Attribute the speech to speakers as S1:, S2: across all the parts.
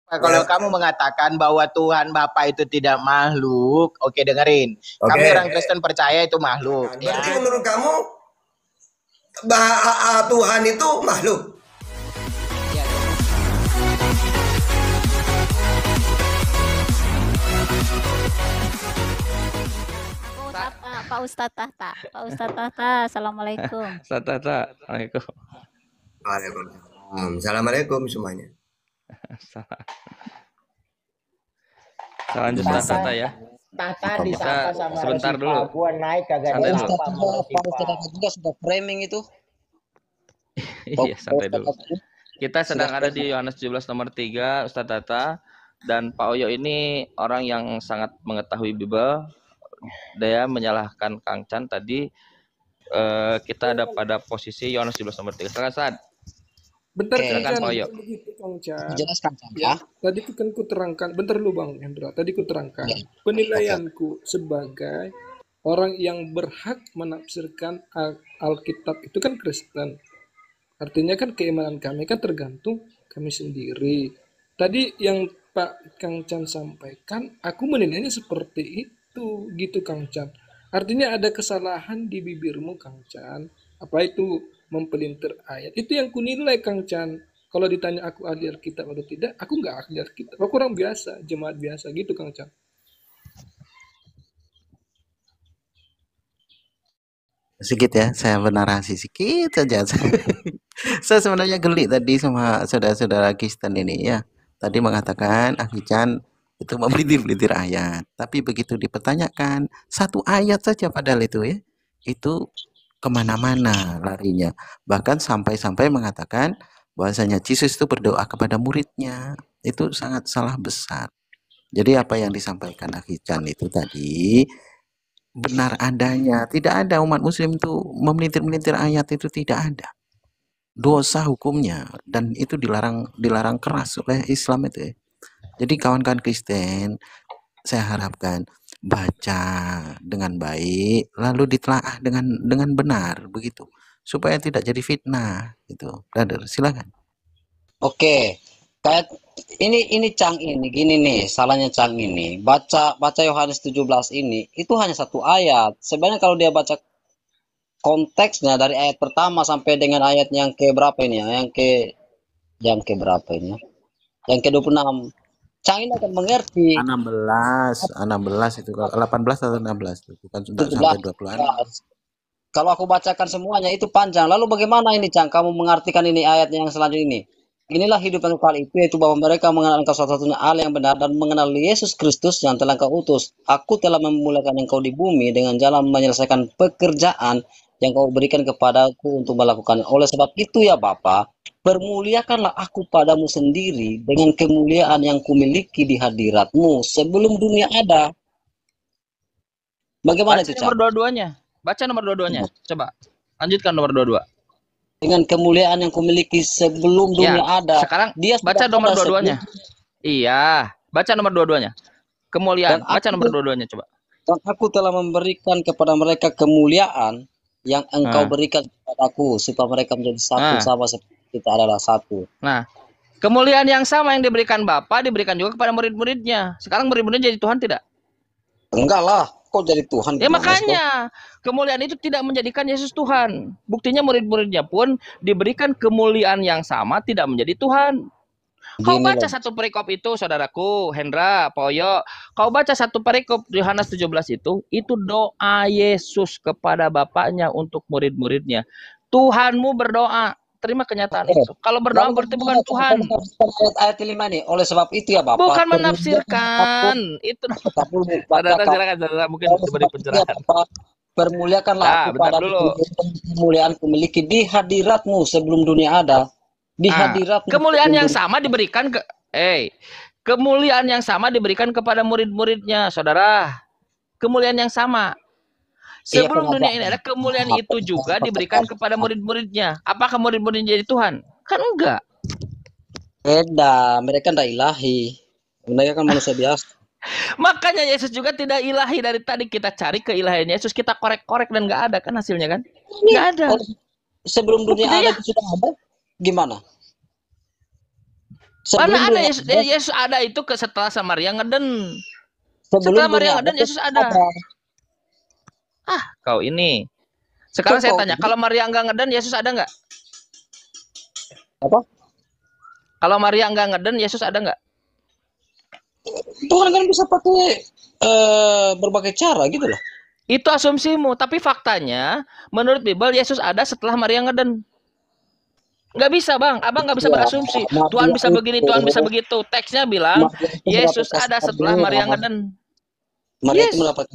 S1: Kalau kamu mengatakan bahwa Tuhan Bapa itu tidak makhluk, oke dengerin. Kami orang Kristen percaya itu makhluk.
S2: Berarti menurut kamu Tuhan itu makhluk?
S3: Pak Ustadz Tahta, assalamualaikum.
S4: Ustadz Tahta, assalamualaikum.
S2: Waalaikumsalam. Assalamualaikum semuanya.
S4: Lanjut Tahta ya.
S1: Tahta disapa sama
S4: sebentar
S1: Rasifa.
S4: dulu.
S1: Gua naik kagak
S4: Santai
S1: disapa
S4: dulu.
S1: sama Rasifa.
S5: juga sudah framing itu.
S4: Iya, santai dulu. Kita sedang ada di Yohanes 17 nomor 3, Ustadz Tahta. Dan Pak Oyo ini orang yang sangat mengetahui Bible. Dia menyalahkan Kang Chan tadi. Kita ada pada posisi Yohanes 17 nomor 3. Silakan Ustaz.
S6: Bentar
S4: Silakan Pak Oyo.
S6: begitu Kang Chan.
S5: Jelaskan
S6: Ya, tadi kan ku terangkan, bentar lu Bang Hendra, tadi ku terangkan penilaianku sebagai orang yang berhak menafsirkan Alkitab itu kan Kristen. Artinya kan keimanan kami kan tergantung kami sendiri. Tadi yang Pak Kang Chan sampaikan, aku menilainya seperti itu, gitu Kang Chan. Artinya ada kesalahan di bibirmu Kang Chan. Apa itu mempelintir ayat? Itu yang kunilai Kang Chan. Kalau ditanya aku ahli Alkitab atau tidak, aku nggak ahli Alkitab. Aku orang biasa, jemaat biasa gitu Kang Chan.
S7: Sedikit ya, saya bernarasi sedikit saja. Saya sebenarnya geli tadi sama saudara-saudara Kristen ini ya. Tadi mengatakan Ahli Chan itu mempelintir-pelintir ayat. Tapi begitu dipertanyakan, satu ayat saja padahal itu ya. Itu kemana-mana larinya. Bahkan sampai-sampai mengatakan bahwasanya Yesus itu berdoa kepada muridnya. Itu sangat salah besar. Jadi apa yang disampaikan Ahli Chan itu tadi benar adanya. Tidak ada umat muslim itu memelintir-melintir ayat, itu tidak ada. Dosa hukumnya, dan itu dilarang keras oleh Islam itu ya. Jadi kawan-kawan Kristen, saya harapkan baca dengan baik, lalu ditelaah dengan benar begitu, supaya tidak jadi fitnah gitu. Brother, silakan.
S5: Oke. Kayak ini Cang ini gini nih, salahnya Cang ini. Baca Yohanes 17 ini itu hanya satu ayat. Sebenarnya kalau dia baca konteksnya dari ayat pertama sampai dengan ayat yang ke berapa ini ya? Yang ke berapa ini ya? Yang ke 26. Cang ini akan mengerti
S7: 16 itu, 18 atau 16 itu, bukan sudah sampai 20-an.
S5: Kalau aku bacakan semuanya itu panjang. Lalu bagaimana ini Cang kamu mengartikan ini ayat yang selanjutnya ini? Inilah hidup yang kekal itu, yaitu bahwa mereka mengenal engkau satu-satunya Allah yang benar dan mengenal Yesus Kristus yang telah engkau utus. Aku telah memuliakan engkau di bumi dengan jalan menyelesaikan pekerjaan yang kau berikan kepadaku untuk melakukan. Oleh sebab itu ya Bapa, permuliakanlah aku padamu sendiri dengan kemuliaan yang kumiliki di hadiratmu sebelum dunia ada. Bagaimana itu,
S4: Cang? Baca nomor dua-duanya. Coba. Lanjutkan nomor 22.
S5: Dengan kemuliaan yang kumiliki sebelum dunia ada.
S4: Sekarang dia baca nomor dua-duanya. Iya, baca nomor dua-duanya. Kemuliaan, baca nomor dua-duanya coba.
S5: Dan aku telah memberikan kepada mereka kemuliaan yang engkau berikan kepadaku, supaya mereka menjadi satu sama seperti kita adalah satu.
S4: Nah, kemuliaan yang sama yang diberikan Bapa diberikan juga kepada murid-muridnya. Sekarang murid-muridnya jadi Tuhan tidak?
S5: Enggak lah. Kok jadi Tuhan?
S4: Ya makanya kemuliaan itu tidak menjadikan Yesus Tuhan. Buktinya murid-muridnya pun diberikan kemuliaan yang sama tidak menjadi Tuhan. Kau baca satu perikop itu, saudaraku Hendra, Pak Oyo. Kau baca satu perikop Yohanes 17 itu doa Yesus kepada Bapaknya untuk murid-muridnya. Tuhanmu berdoa, terima kenyataan itu. Kalau berdoa berarti bukan Tuhan.
S5: Ayat 5 nih, oleh sebab itu ya Bapak.
S4: Bukan menafsirkan. Itu. Silakan, mungkin diberi pencerahan.
S5: Permuliakanlah aku pada kemuliaan kumiliki di hadiratmu sebelum dunia ada. Di hadiratmu.
S4: Kemuliaan yang sama diberikan kemuliaan yang sama diberikan kepada murid-muridnya, saudara. Kemuliaan yang sama. Sebelum dunia ini ada kemuliaan itu juga diberikan kepada murid-muridnya. Apakah murid-muridnya jadi Tuhan? Kan enggak.
S5: Beda, mereka tidak ilahi. Mereka kan manusia biasa.
S4: Makanya Yesus juga tidak ilahi. Dari tadi kita cari keilahian Yesus, kita korek-korek dan enggak ada kan hasilnya kan? Enggak ada.
S5: Sebelum dunia ada sudah ada. Gimana? Sebelum
S4: Mana ada
S5: dunia
S4: Yesus ada itu setelah sama Maria ngeden.
S5: sebelum
S4: Setelah Maria
S5: dunia
S4: ngeden Yesus ada. Kau ini. Sekarang saya tanya, kalau Maria enggak ngeden Yesus ada nggak?
S5: Apa?
S4: Kalau Maria enggak ngeden Yesus ada nggak?
S5: Tuhan kan bisa pakai berbagai cara gitu loh.
S4: Itu asumsimu, tapi faktanya menurut Bible Yesus ada setelah Maria ngeden. Nggak bisa, Bang. Abang nggak bisa berasumsi. Tuhan bisa begini, Tuhan bisa begitu. Teksnya bilang Yesus ada setelah Maria ngeden.
S5: Maria itu mendapat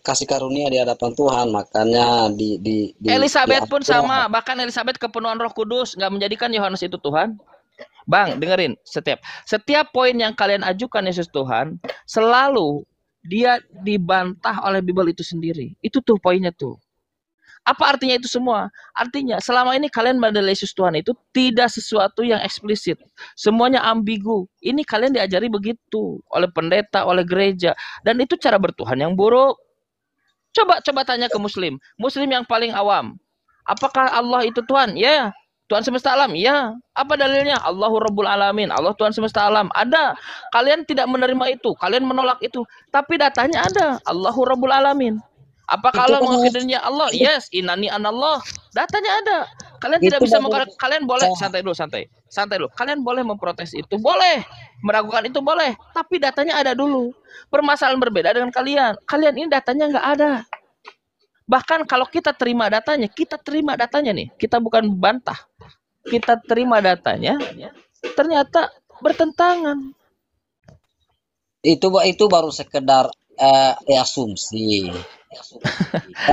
S5: kasih karunia di hadapan Tuhan, makanya di
S4: Elizabeth pun sama, bahkan Elizabeth kepenuhan Roh Kudus, nggak menjadikan Yohanes itu Tuhan. Bang, dengerin, setiap poin yang kalian ajukan Yesus Tuhan, selalu dia dibantah oleh Bible itu sendiri. Itu tuh poinnya tuh. Apa artinya itu semua? Artinya selama ini kalian menilai Yesus Tuhan itu tidak sesuatu yang eksplisit. Semuanya ambigu. Ini kalian diajari begitu oleh pendeta, oleh gereja. Dan itu cara bertuhan yang buruk. Coba tanya ke Muslim. Muslim yang paling awam. Apakah Allah itu Tuhan? Ya. Tuhan semesta alam? Ya. Apa dalilnya? Allahu Rabbul Alamin. Allah Tuhan semesta alam. Ada. Kalian tidak menerima itu. Kalian menolak itu. Tapi datanya ada. Allahu Rabbul Alamin. Apakah Allah mengakui Allah? Yes, inani anallah. Datanya ada. Kalian tidak bisa kalian boleh santai dulu. Kalian boleh memprotes itu, boleh. Meragukan itu boleh, tapi datanya ada dulu. Permasalahan berbeda dengan kalian. Kalian ini datanya nggak ada. Bahkan kalau kita terima datanya nih. Kita bukan bantah. Kita terima datanya, ternyata bertentangan.
S5: Itu baru sekedar asumsi.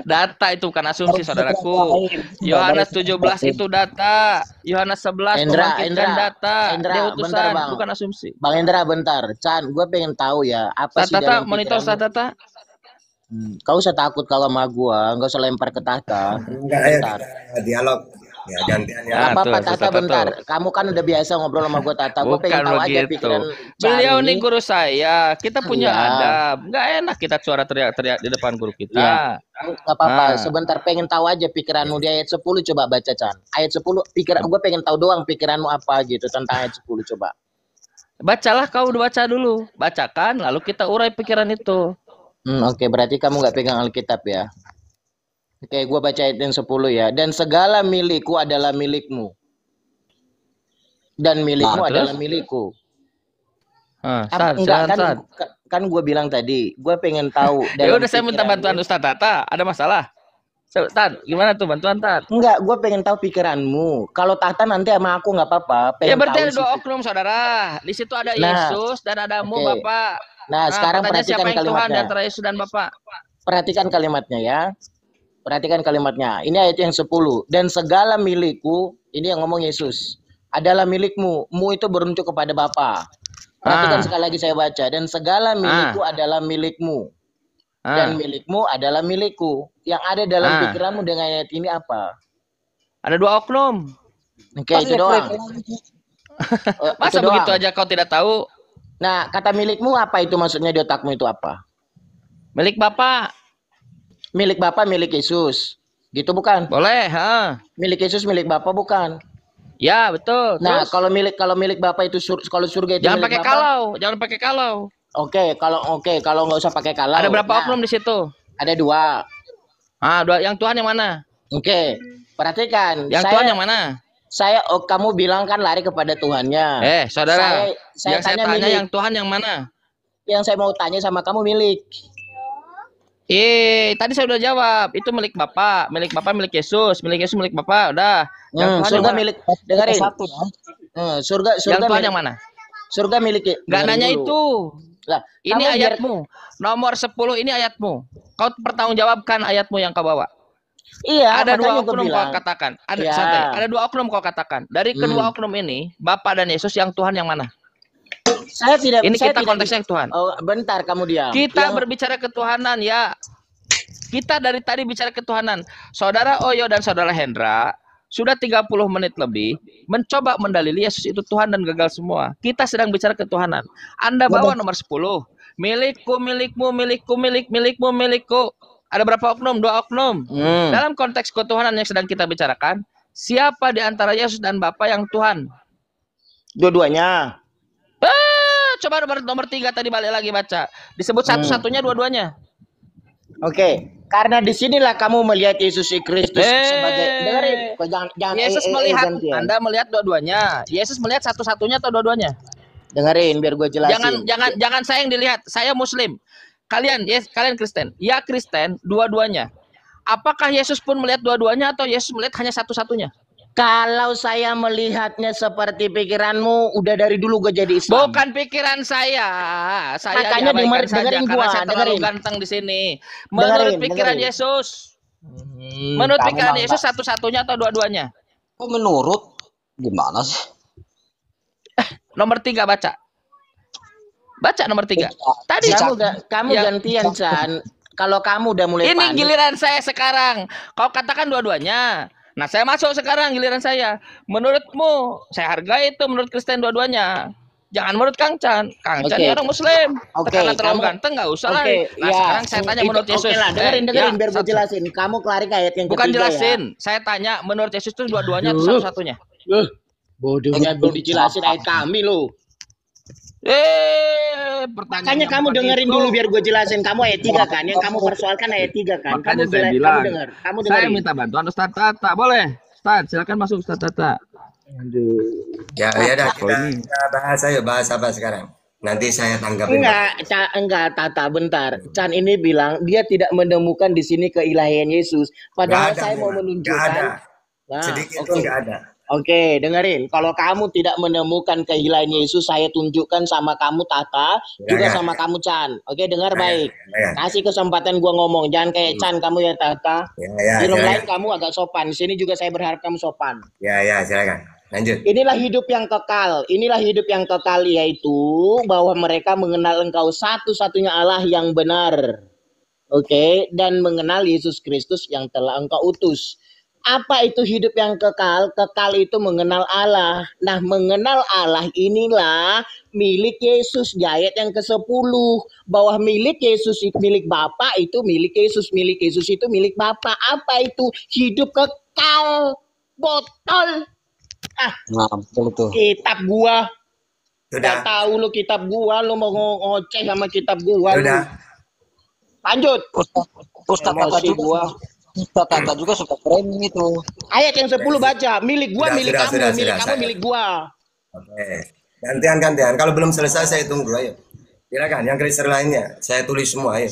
S4: Data itu bukan asumsi, saudaraku. Yohanes 17 itu data. Yohanes 11 membangkitkan data. Dia utusan, bukan asumsi.
S1: Bang Hendra, bentar. Chan, gue pengen tahu ya apa sih dalam
S4: monitor Tata.
S1: Kau usah takut kalau sama gua, enggak usah lempar ke Tata.
S2: Enggak, bentar. Dialog. Ya gantian ya.
S1: Apa Tata bentar. Kamu kan udah biasa ngobrol sama gua Tata. Gua pengen tahu aja pikiran
S4: beliau nih guru saya. Kita punya adab. Enggak enak kita suara teriak-teriak di depan guru kita.
S1: Ya. Enggak apa-apa. Sebentar pengen tahu aja pikiranmu di ayat 10, coba baca Chan. Ayat 10 gua pengen tahu doang pikiranmu apa gitu tentang ayat 10 coba.
S4: Bacalah kau baca dulu. Bacakan lalu kita urai pikiran itu.
S1: Oke, berarti kamu nggak pegang Alkitab ya. Oke, gua baca ayat yang 10 ya. Dan segala milikku adalah milikmu. Dan milikmu adalah milikku. Kan gue bilang tadi, gue pengen tahu.
S4: Ya udah, saya minta bantuan Ustaz Tata. Ada masalah? Tan, gimana tuh bantuan Tan?
S1: Enggak, gue pengen tahu pikiranmu. Kalau Tata nanti sama aku nggak apa-apa.
S4: Ya berarti ada dua oknum saudara. Di situ ada Yesus dan adamu Bapak.
S1: Nah, sekarang perhatikan
S4: siapa yang Tuhan
S1: kalimatnya.
S4: antara Yesus dan Bapak?
S1: Perhatikan kalimatnya ya. Perhatikan kalimatnya. Ini ayat yang 10. Dan segala milikku, ini yang ngomong Yesus, adalah milikmu. Mu itu beruntuk kepada Bapa. Perhatikan sekali lagi saya baca. Dan segala milikku adalah milikmu. Dan milikmu adalah milikku. Yang ada dalam pikiranmu dengan ayat ini apa?
S4: Ada dua oknum.
S1: Oke, itu doang.
S4: Masa
S1: itu
S4: begitu
S1: doang.
S4: aja kau tidak tahu?
S1: Nah, kata milikmu apa itu maksudnya di otakmu itu apa?
S4: Milik Bapak.
S1: Milik Bapak, milik Yesus. Gitu bukan?
S4: Boleh,
S1: Milik Yesus, milik Bapak bukan?
S4: Ya, betul.
S1: Nah, kalau milik Bapak itu kalau surga itu
S4: jangan
S1: milik
S4: pakai
S1: Bapak.
S4: jangan pakai kalau.
S1: Oke, kalau nggak usah pakai kalau.
S4: Ada berapa oknum di situ?
S1: Ada dua.
S4: Dua. Yang Tuhan yang mana?
S1: Oke, perhatikan.
S4: Yang Tuhan yang mana?
S1: Kamu bilang kan lari kepada Tuhannya.
S4: Saudara.
S1: Saya
S4: tanya
S1: milik.
S4: yang Tuhan yang mana?
S1: Yang saya mau tanya sama kamu milik.
S4: Tadi saya udah jawab. Itu milik Bapak, milik Yesus, milik Bapak. Udah.
S1: Yang Tuhan surga milik. Dengerin. Surga
S4: yang Tuhan
S1: milik,
S4: yang mana?
S1: Surga milik.
S4: Nggak nanya
S1: dulu.
S4: itu.
S1: Lah,
S4: ini ayatmu. Nomor 10 ini ayatmu. Kau pertanggungjawabkan ayatmu yang kau bawa.
S1: Iya,
S4: ada dua oknum kau katakan. Santai. Ada dua oknum kau katakan. Dari kedua oknum ini, Bapak dan Yesus yang Tuhan yang mana?
S1: Saya tidak.
S4: Ini
S1: saya
S4: kita
S1: tidak
S4: konteksnya Tuhan.
S1: Oh, bentar kamu diam.
S4: Kita berbicara ketuhanan ya. Kita dari tadi bicara ketuhanan. Saudara Oyo dan Saudara Hendra sudah 30 menit lebih mencoba mendalili Yesus itu Tuhan dan gagal semua. Kita sedang bicara ketuhanan. Anda bawa nomor 10. Milikku, milikmu, milikku, milikku. Ada berapa oknum? 2 oknum. Dalam konteks ketuhanan yang sedang kita bicarakan, siapa di antara Yesus dan Bapa yang Tuhan?
S1: Dua-duanya.
S4: coba nomor 3 tadi balik lagi baca. Disebut satu-satunya dua-duanya.
S1: Oke, karena disinilah kamu melihat Yesus Kristus sebagai, dengerin, kok jangan
S4: Yesus melihat,
S1: gantian.
S4: Anda melihat dua-duanya. Yesus melihat satu-satunya atau dua-duanya?
S1: Dengerin biar gue jelasin.
S4: Jangan saya yang dilihat. Saya Muslim. Kalian Kristen. Ya Kristen, dua-duanya. Apakah Yesus pun melihat dua-duanya atau Yesus melihat hanya satu-satunya?
S1: Kalau saya melihatnya seperti pikiranmu, udah dari dulu gue jadi Islam.
S4: Bukan pikiran saya. Saya
S1: Makanya
S4: diabaikan saja
S1: dengerin
S4: karena
S1: gua,
S4: saya terlalu
S1: dengerin.
S4: ganteng di sini. Menurut pikiran
S1: dengerin.
S4: Yesus. Menurut
S1: kamu
S4: pikiran
S1: mah
S4: Yesus satu-satunya atau dua-duanya?
S5: Kok menurut gimana sih?
S4: Nomor 3 baca. Baca nomor 3. Tadi
S1: kamu
S4: Ya.
S1: gantian, Chan. Kalau kamu udah mulai
S4: ini
S1: panik,
S4: giliran saya sekarang. Kau katakan dua-duanya. Nah, saya masuk sekarang giliran saya. Menurutmu, saya hargai itu menurut Kristen dua-duanya. Jangan menurut Kang Chan. Kang Chan
S1: Oke.
S4: ini orang Muslim.
S1: Oke,
S4: Karena terlalu
S1: kamu-
S4: ganteng nggak usah lah.
S1: Oke,
S4: Nah,
S1: ya.
S4: sekarang saya tanya
S1: Itu
S4: menurut Yesus.
S1: Oke lah, dengerin
S4: ya,
S1: biar gue jelasin. Kamu kelarin ayat yang
S4: Bukan
S1: ketiga
S4: jelasin.
S1: ya.
S4: Saya tanya menurut Yesus itu dua-duanya atau satu-satunya?
S1: Bodohnya belum dijelasin ayat kami lo.
S4: Pertanyaan.
S1: Makanya kamu dengerin dulu biar gue jelasin. Kamu ayat 3 kan? Yang kamu persoalkan ayat 3 kan?
S4: Makanya
S1: Kamu
S4: saya
S1: kamu
S4: bilang,
S1: denger. Kamu
S4: saya
S1: dengerin.
S4: minta bantuan Ustaz Tata. Boleh? Ustaz, silakan masuk Ustaz Tata.
S2: Ya dah kita bahas apa sekarang? Nanti saya tanggapin.
S1: Enggak, Tata, bentar. Chan ini bilang dia tidak menemukan di sini keilahian Yesus. Padahal
S2: Nggak ada,
S1: saya mau
S2: memang.
S1: menunjukkan.
S2: Nggak ada.
S1: Nah,
S2: Sedikit
S1: oke.
S2: pun nggak ada.
S1: Oke, dengerin. Kalau kamu tidak menemukan keilahian Yesus, saya tunjukkan sama kamu Tata, juga
S2: Jangan.
S1: sama kamu Chan. Oke, dengar baik.
S2: Jangan.
S1: Kasih kesempatan gua ngomong. Jangan kayak Chan kamu ya Tata.
S2: Ya,
S1: Di room
S2: silakan.
S1: lain kamu agak sopan. Di sini juga saya berharap kamu sopan.
S2: Ya, silakan. Lanjut.
S1: Inilah hidup yang kekal. Inilah hidup yang kekal, yaitu bahwa mereka mengenal Engkau satu-satunya Allah yang benar. Oke, dan mengenal Yesus Kristus yang telah Engkau utus. Apa itu hidup yang kekal? Kekal itu mengenal Allah. Nah, mengenal Allah inilah milik Yesus di ayat yang ke-10. Bahwa milik Yesus itu milik Bapa, itu milik Yesus. Milik Yesus itu milik Bapa. Apa itu? Hidup kekal. Botol.
S5: Nah, betul tuh.
S1: Kitab gua.
S2: Sudah.
S1: Gak tahu lu kitab gua, lu mau ngoceh sama kitab gua.
S2: Sudah.
S1: Lanjut.
S5: Ustaz Tata
S1: Emosi
S5: juga.
S1: gua.
S5: Ustaz Tata juga suka framing itu.
S1: Ayat yang 10 baca. Milik gua,
S2: Sudah,
S1: milik
S2: sudah,
S1: kamu,
S2: sudah,
S1: milik
S2: sudah,
S1: kamu,
S2: saya.
S1: milik gua.
S2: Oke. Gantian. Kalau belum selesai saya tunggu, ayo. Silakan yang Kristen lainnya. Saya tulis semua, ayo.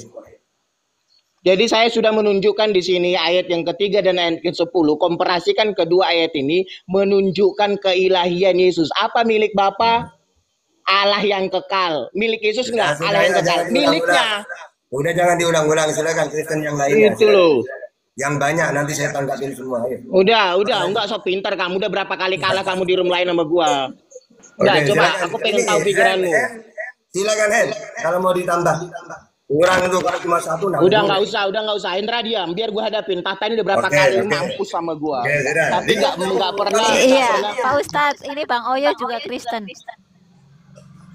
S1: Jadi saya sudah menunjukkan di sini ayat yang ketiga dan ayat ke-10. Komparasikan kedua ayat ini menunjukkan keilahian Yesus. Apa milik Bapa? Allah yang kekal. Milik Yesus enggak?
S2: Sudah,
S1: Allah yang kekal.
S2: jangan diulang-ulang.
S1: Miliknya.
S2: Udah jangan diulang-ulang. Silakan Kristen yang lainnya.
S1: Itu loh.
S2: Yang banyak nanti saya tanggapin semua, ayo.
S1: Udah, enggak sok pintar kamu. Udah berapa kali kalah kamu di room lain sama gua. Udah,
S2: Oke,
S1: coba
S2: silakan.
S1: aku pengen
S2: Ini,
S1: tahu pikiranmu.
S2: Hen. Silakan Hen. Kalau mau ditambah. Kurang itu kalau cuma satu.
S1: Udah nggak usah. Hendra diam, biar gua hadapin. Tata ini udah berapa
S2: Oke,
S1: kali
S2: oke.
S1: mampus sama gua.
S2: Oke, sudah.
S1: Tapi nggak pernah.
S3: Iya, Pak Ustadz, ini Bang Oyo juga Kristen.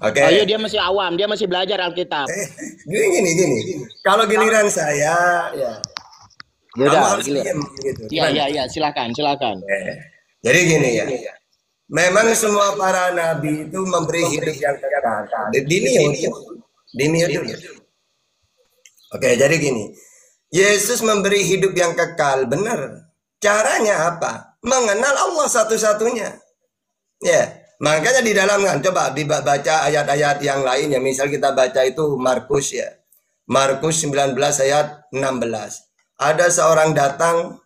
S2: Oke.
S1: Oh iya, dia masih awam, dia masih belajar Alkitab.
S2: Gini. Kalau giliran saya, ya. Kamu harus diam, gitu.
S1: Iya, silakan.
S2: Jadi gini ya. Memang semua para nabi itu memberi hidup yang kekal. Demi itu. Oke, jadi gini. Yesus memberi hidup yang kekal, benar. Caranya apa? Mengenal Allah satu-satunya. Ya, makanya di dalam kan coba dibaca ayat-ayat yang lain ya. Misal kita baca itu Markus ya. Markus 19 ayat 16. Ada seorang datang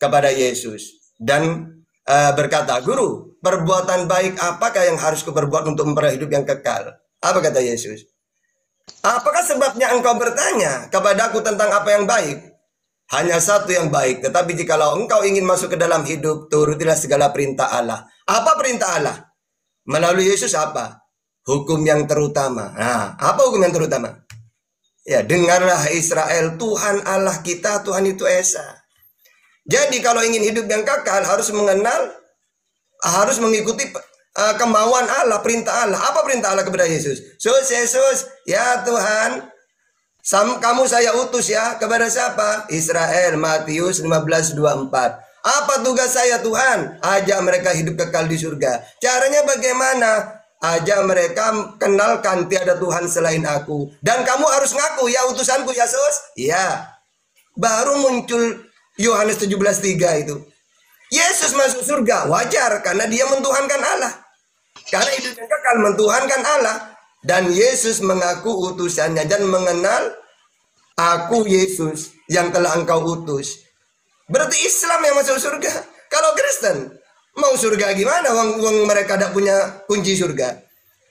S2: kepada Yesus dan berkata, "Guru, perbuatan baik apakah yang harus kuperbuat untuk memperoleh hidup yang kekal?" Apa kata Yesus? "Apakah sebabnya engkau bertanya kepadaku tentang apa yang baik? Hanya satu yang baik, tetapi jikalau engkau ingin masuk ke dalam hidup, turutilah segala perintah Allah." Apa perintah Allah? Melalui Yesus apa? Hukum yang terutama. Nah, apa hukum yang terutama? Ya, dengarlah Israel, Tuhan Allah kita, Tuhan itu Esa. Jadi kalau ingin hidup yang kekal harus mengenal, harus mengikuti kemauan Allah, perintah Allah. Apa perintah Allah kepada Yesus? Yesus, ya Tuhan, kamu saya utus ya, kepada siapa? Israel, Matius 15:24. Apa tugas saya Tuhan? Ajak mereka hidup kekal di surga. Caranya bagaimana? ajak mereka kenalkan tiada Tuhan selain aku. Dan kamu harus ngaku, ya utusanku Yesus. Iya. Baru muncul Yohanes 17:3 itu. Yesus masuk surga, wajar karena dia mentuhankan Allah. Karena hidupnya kekal mentuhankan Allah. Dan Yesus mengaku utusannya dan mengenal, aku Yesus yang telah engkau utus. Berarti Islam yang masuk surga. Kalau Kristen mau surga gimana? Wong mereka tidak punya kunci surga.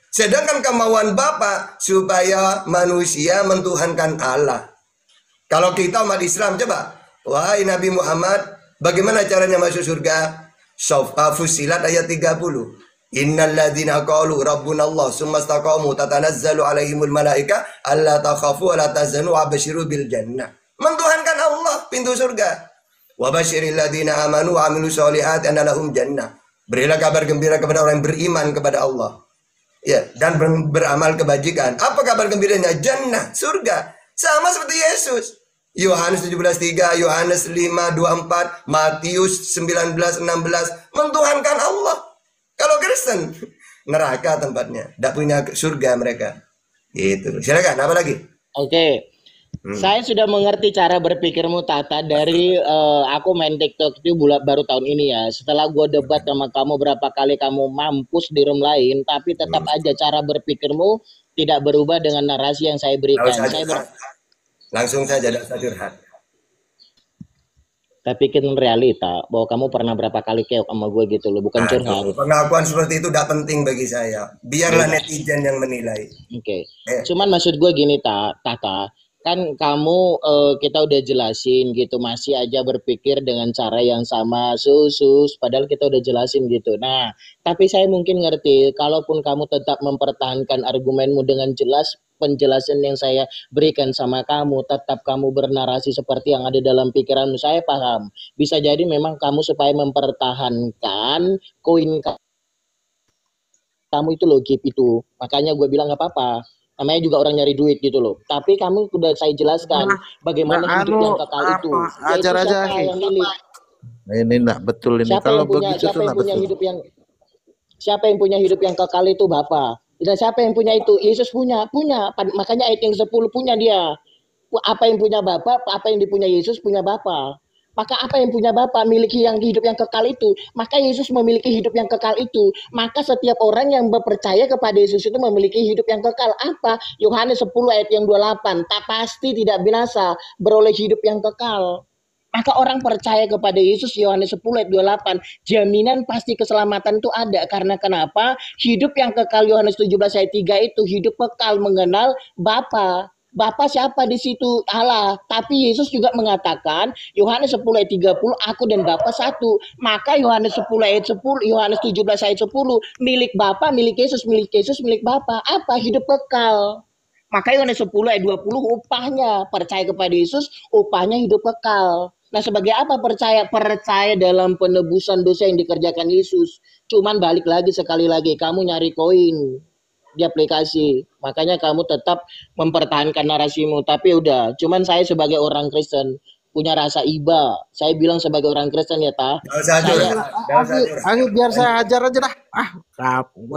S2: Sedangkan kemauan Bapa supaya manusia mentuhankan Allah. Kalau kita umat Islam, coba, wahai Nabi Muhammad, bagaimana caranya masuk surga? Fussilat ayat 30. Innal ladzina qalu rabbunallah tsumma istaqamu tatanazzalu alaihimul malaika alla takhafu wa la tahzanu wa basyiru bil jannah. Mentuhankan Allah, pintu surga. Wa basyiril ladzina amanu wa amilus solihati anna lahum jannah. Berilah kabar gembira kepada orang yang beriman kepada Allah. Ya, dan beramal kebajikan. Apa kabar gembiranya? Jannah, surga. Sama seperti Yesus. Yohanes 17:3, Yohanes 5:24, Matius 19:16, mentuhankan Allah. Kalau Kristen, neraka tempatnya, tidak punya surga mereka. Gitu. Silakan, apa lagi?
S1: Oke. Saya sudah mengerti cara berpikirmu, Tata, dari aku main TikTok itu baru tahun ini ya. Setelah gue debat sama kamu berapa kali kamu mampus di room lain, tapi tetap aja cara berpikirmu tidak berubah dengan narasi yang saya berikan.
S2: Langsung saja, tidak usah curhat.
S1: Tapi bikin realita bahwa kamu pernah berapa kali keok sama gue gitu loh, bukan curhat.
S2: Pengakuan seperti itu tidak penting bagi saya. Biarlah netizen yang menilai.
S1: Oke. Cuman maksud gue gini, Tata, kan kamu kita udah jelasin gitu, masih aja berpikir dengan cara yang sama, padahal kita udah jelasin gitu. Nah, tapi saya mungkin ngerti, kalaupun kamu tetap mempertahankan argumenmu dengan jelas, penjelasan yang saya berikan sama kamu, tetap kamu bernarasi seperti yang ada dalam pikiranmu, saya paham. Bisa jadi memang kamu supaya mempertahankan koin kamu itu loh, GIP itu. Makanya gue bilang gak apa-apa. Namanya juga orang nyari duit gitu loh. Tapi kamu udah saya jelaskan bagaimana hidup yang kekal itu. Yaitu siapa yang milik.
S7: Ini enggak betul ini.
S1: Siapa yang punya, siapa yang punya hidup yang, siapa yang punya hidup yang kekal itu Bapa. Dan siapa yang punya itu? Yesus punya. Makanya ayat yang 10 punya dia. Apa yang punya Bapa, apa yang dipunya Yesus punya Bapa. Maka apa yang punya Bapa miliki yang hidup yang kekal itu. Maka Yesus memiliki hidup yang kekal itu. Maka setiap orang yang percaya kepada Yesus itu memiliki hidup yang kekal. Apa? Yohanes 10 ayat yang 28. Tak pasti tidak binasa, beroleh hidup yang kekal. Maka orang percaya kepada Yesus, Yohanes 10 ayat 28, jaminan pasti keselamatan itu ada. Karena kenapa? Hidup yang kekal Yohanes 17 ayat 3 itu hidup kekal mengenal Bapa. Bapa siapa di situ? Allah. Tapi Yesus juga mengatakan, Yohanes 10 ayat 30, aku dan Bapa satu. Maka Yohanes 10 ayat 10, Yohanes 17 ayat 10, milik Bapa, milik Yesus, milik Bapa. Apa? Hidup kekal. Maka Yohanes 10 ayat 20, upahnya percaya kepada Yesus, upahnya hidup kekal. Nah, sebagai apa percaya? Percaya dalam penebusan dosa yang dikerjakan Yesus. Cuman balik lagi sekali lagi, kamu nyari koin di aplikasi. Makanya kamu tetap mempertahankan narasimu. Tapi udah, cuman saya sebagai orang Kristen punya rasa iba. Saya bilang sebagai orang Kristen ya,
S7: biar saya ajar aja dah.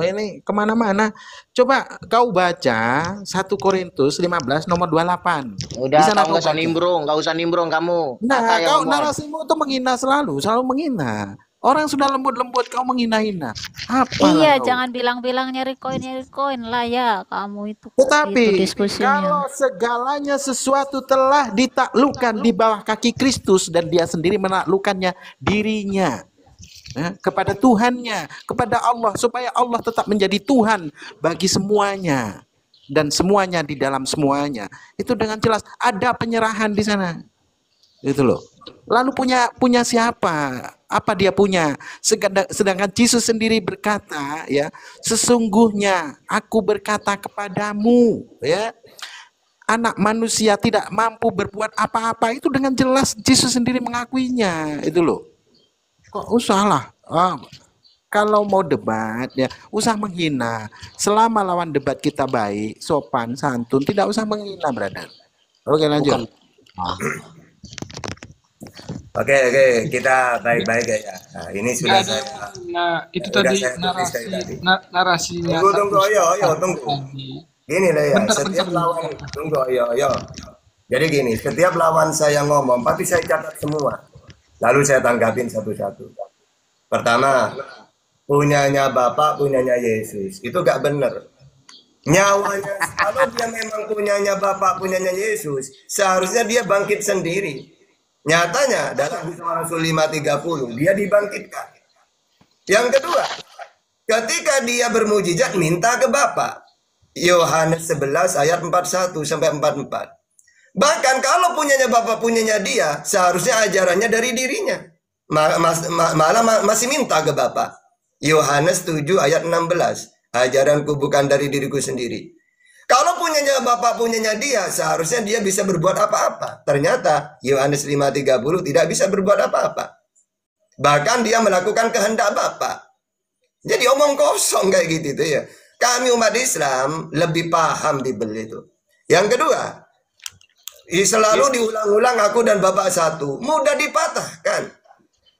S7: Ini kemana-mana. Coba kau baca 1 Korintus 15 nomor 28.
S1: Udah, nggak usah nimbrung kamu.
S7: Nah, kau narasimu itu menghina selalu menghina. Orang sudah lembut-lembut kau menghina-hina.
S3: Iya, jangan bilang-bilang nyari koin lah ya. Kamu itu
S7: tetapi
S3: itu
S7: kalau segalanya sesuatu telah ditaklukkan di bawah kaki Kristus dan dia sendiri menaklukkannya dirinya kepada Tuhannya, kepada Allah, supaya Allah tetap menjadi Tuhan bagi semuanya dan semuanya di dalam semuanya. Itu dengan jelas ada penyerahan di sana. Itu loh. Lalu punya siapa? Apa dia punya? Sedangkan Yesus sendiri berkata, ya, sesungguhnya aku berkata kepadamu, ya, anak manusia tidak mampu berbuat apa-apa. Itu dengan jelas Yesus sendiri mengakuinya. Itu loh. Kok usahlah. Kalau mau debat, ya, usah menghina. Selama lawan debat kita baik, sopan, santun, tidak usah menghina, brother. Oke, lanjut.
S2: Oke, kita baik-baik ya. Nah, ini
S6: Nggak
S2: sudah
S6: ada.
S2: saya
S6: Nah, itu
S2: udah
S6: tadi
S2: saya tulis dari tadi.
S6: narasinya
S2: Tunggu,
S6: Kak
S2: tunggu,
S6: Mustafa
S2: tunggu.
S6: tadi.
S2: Gini lah ya,
S6: Bentar, bentar
S2: setiap
S6: dulu.
S2: lawan, tunggu, yo. Jadi gini, setiap lawan saya ngomong, pasti saya catat semua. Lalu saya tanggapin satu-satu. Pertama, punyanya Bapak, punyanya Yesus. Itu gak benar. Nyawanya, kalau dia memang punyanya Bapak, punyanya Yesus, seharusnya dia bangkit sendiri. Nyatanya, dalam Kisah Rasul 5:30, dia dibangkitkan. Yang kedua, ketika dia bermujizat, minta ke Bapak. Yohanes 11 ayat 41 sampai 44. Bahkan kalau punyanya Bapak, punyanya dia, seharusnya ajarannya dari dirinya. Malah masih minta ke Bapak. Yohanes 7 ayat 16. Ajaranku bukan dari diriku sendiri. Kalau punyanya Bapak, punyanya dia, seharusnya dia bisa berbuat apa-apa. Ternyata Yohanes 5:30 tidak bisa berbuat apa-apa. Bahkan dia melakukan kehendak Bapak. Jadi omong kosong kayak gitu itu ya. Kami umat Islam lebih paham di bel itu. Yang kedua, selalu diulang-ulang aku dan Bapak satu. Mudah dipatahkan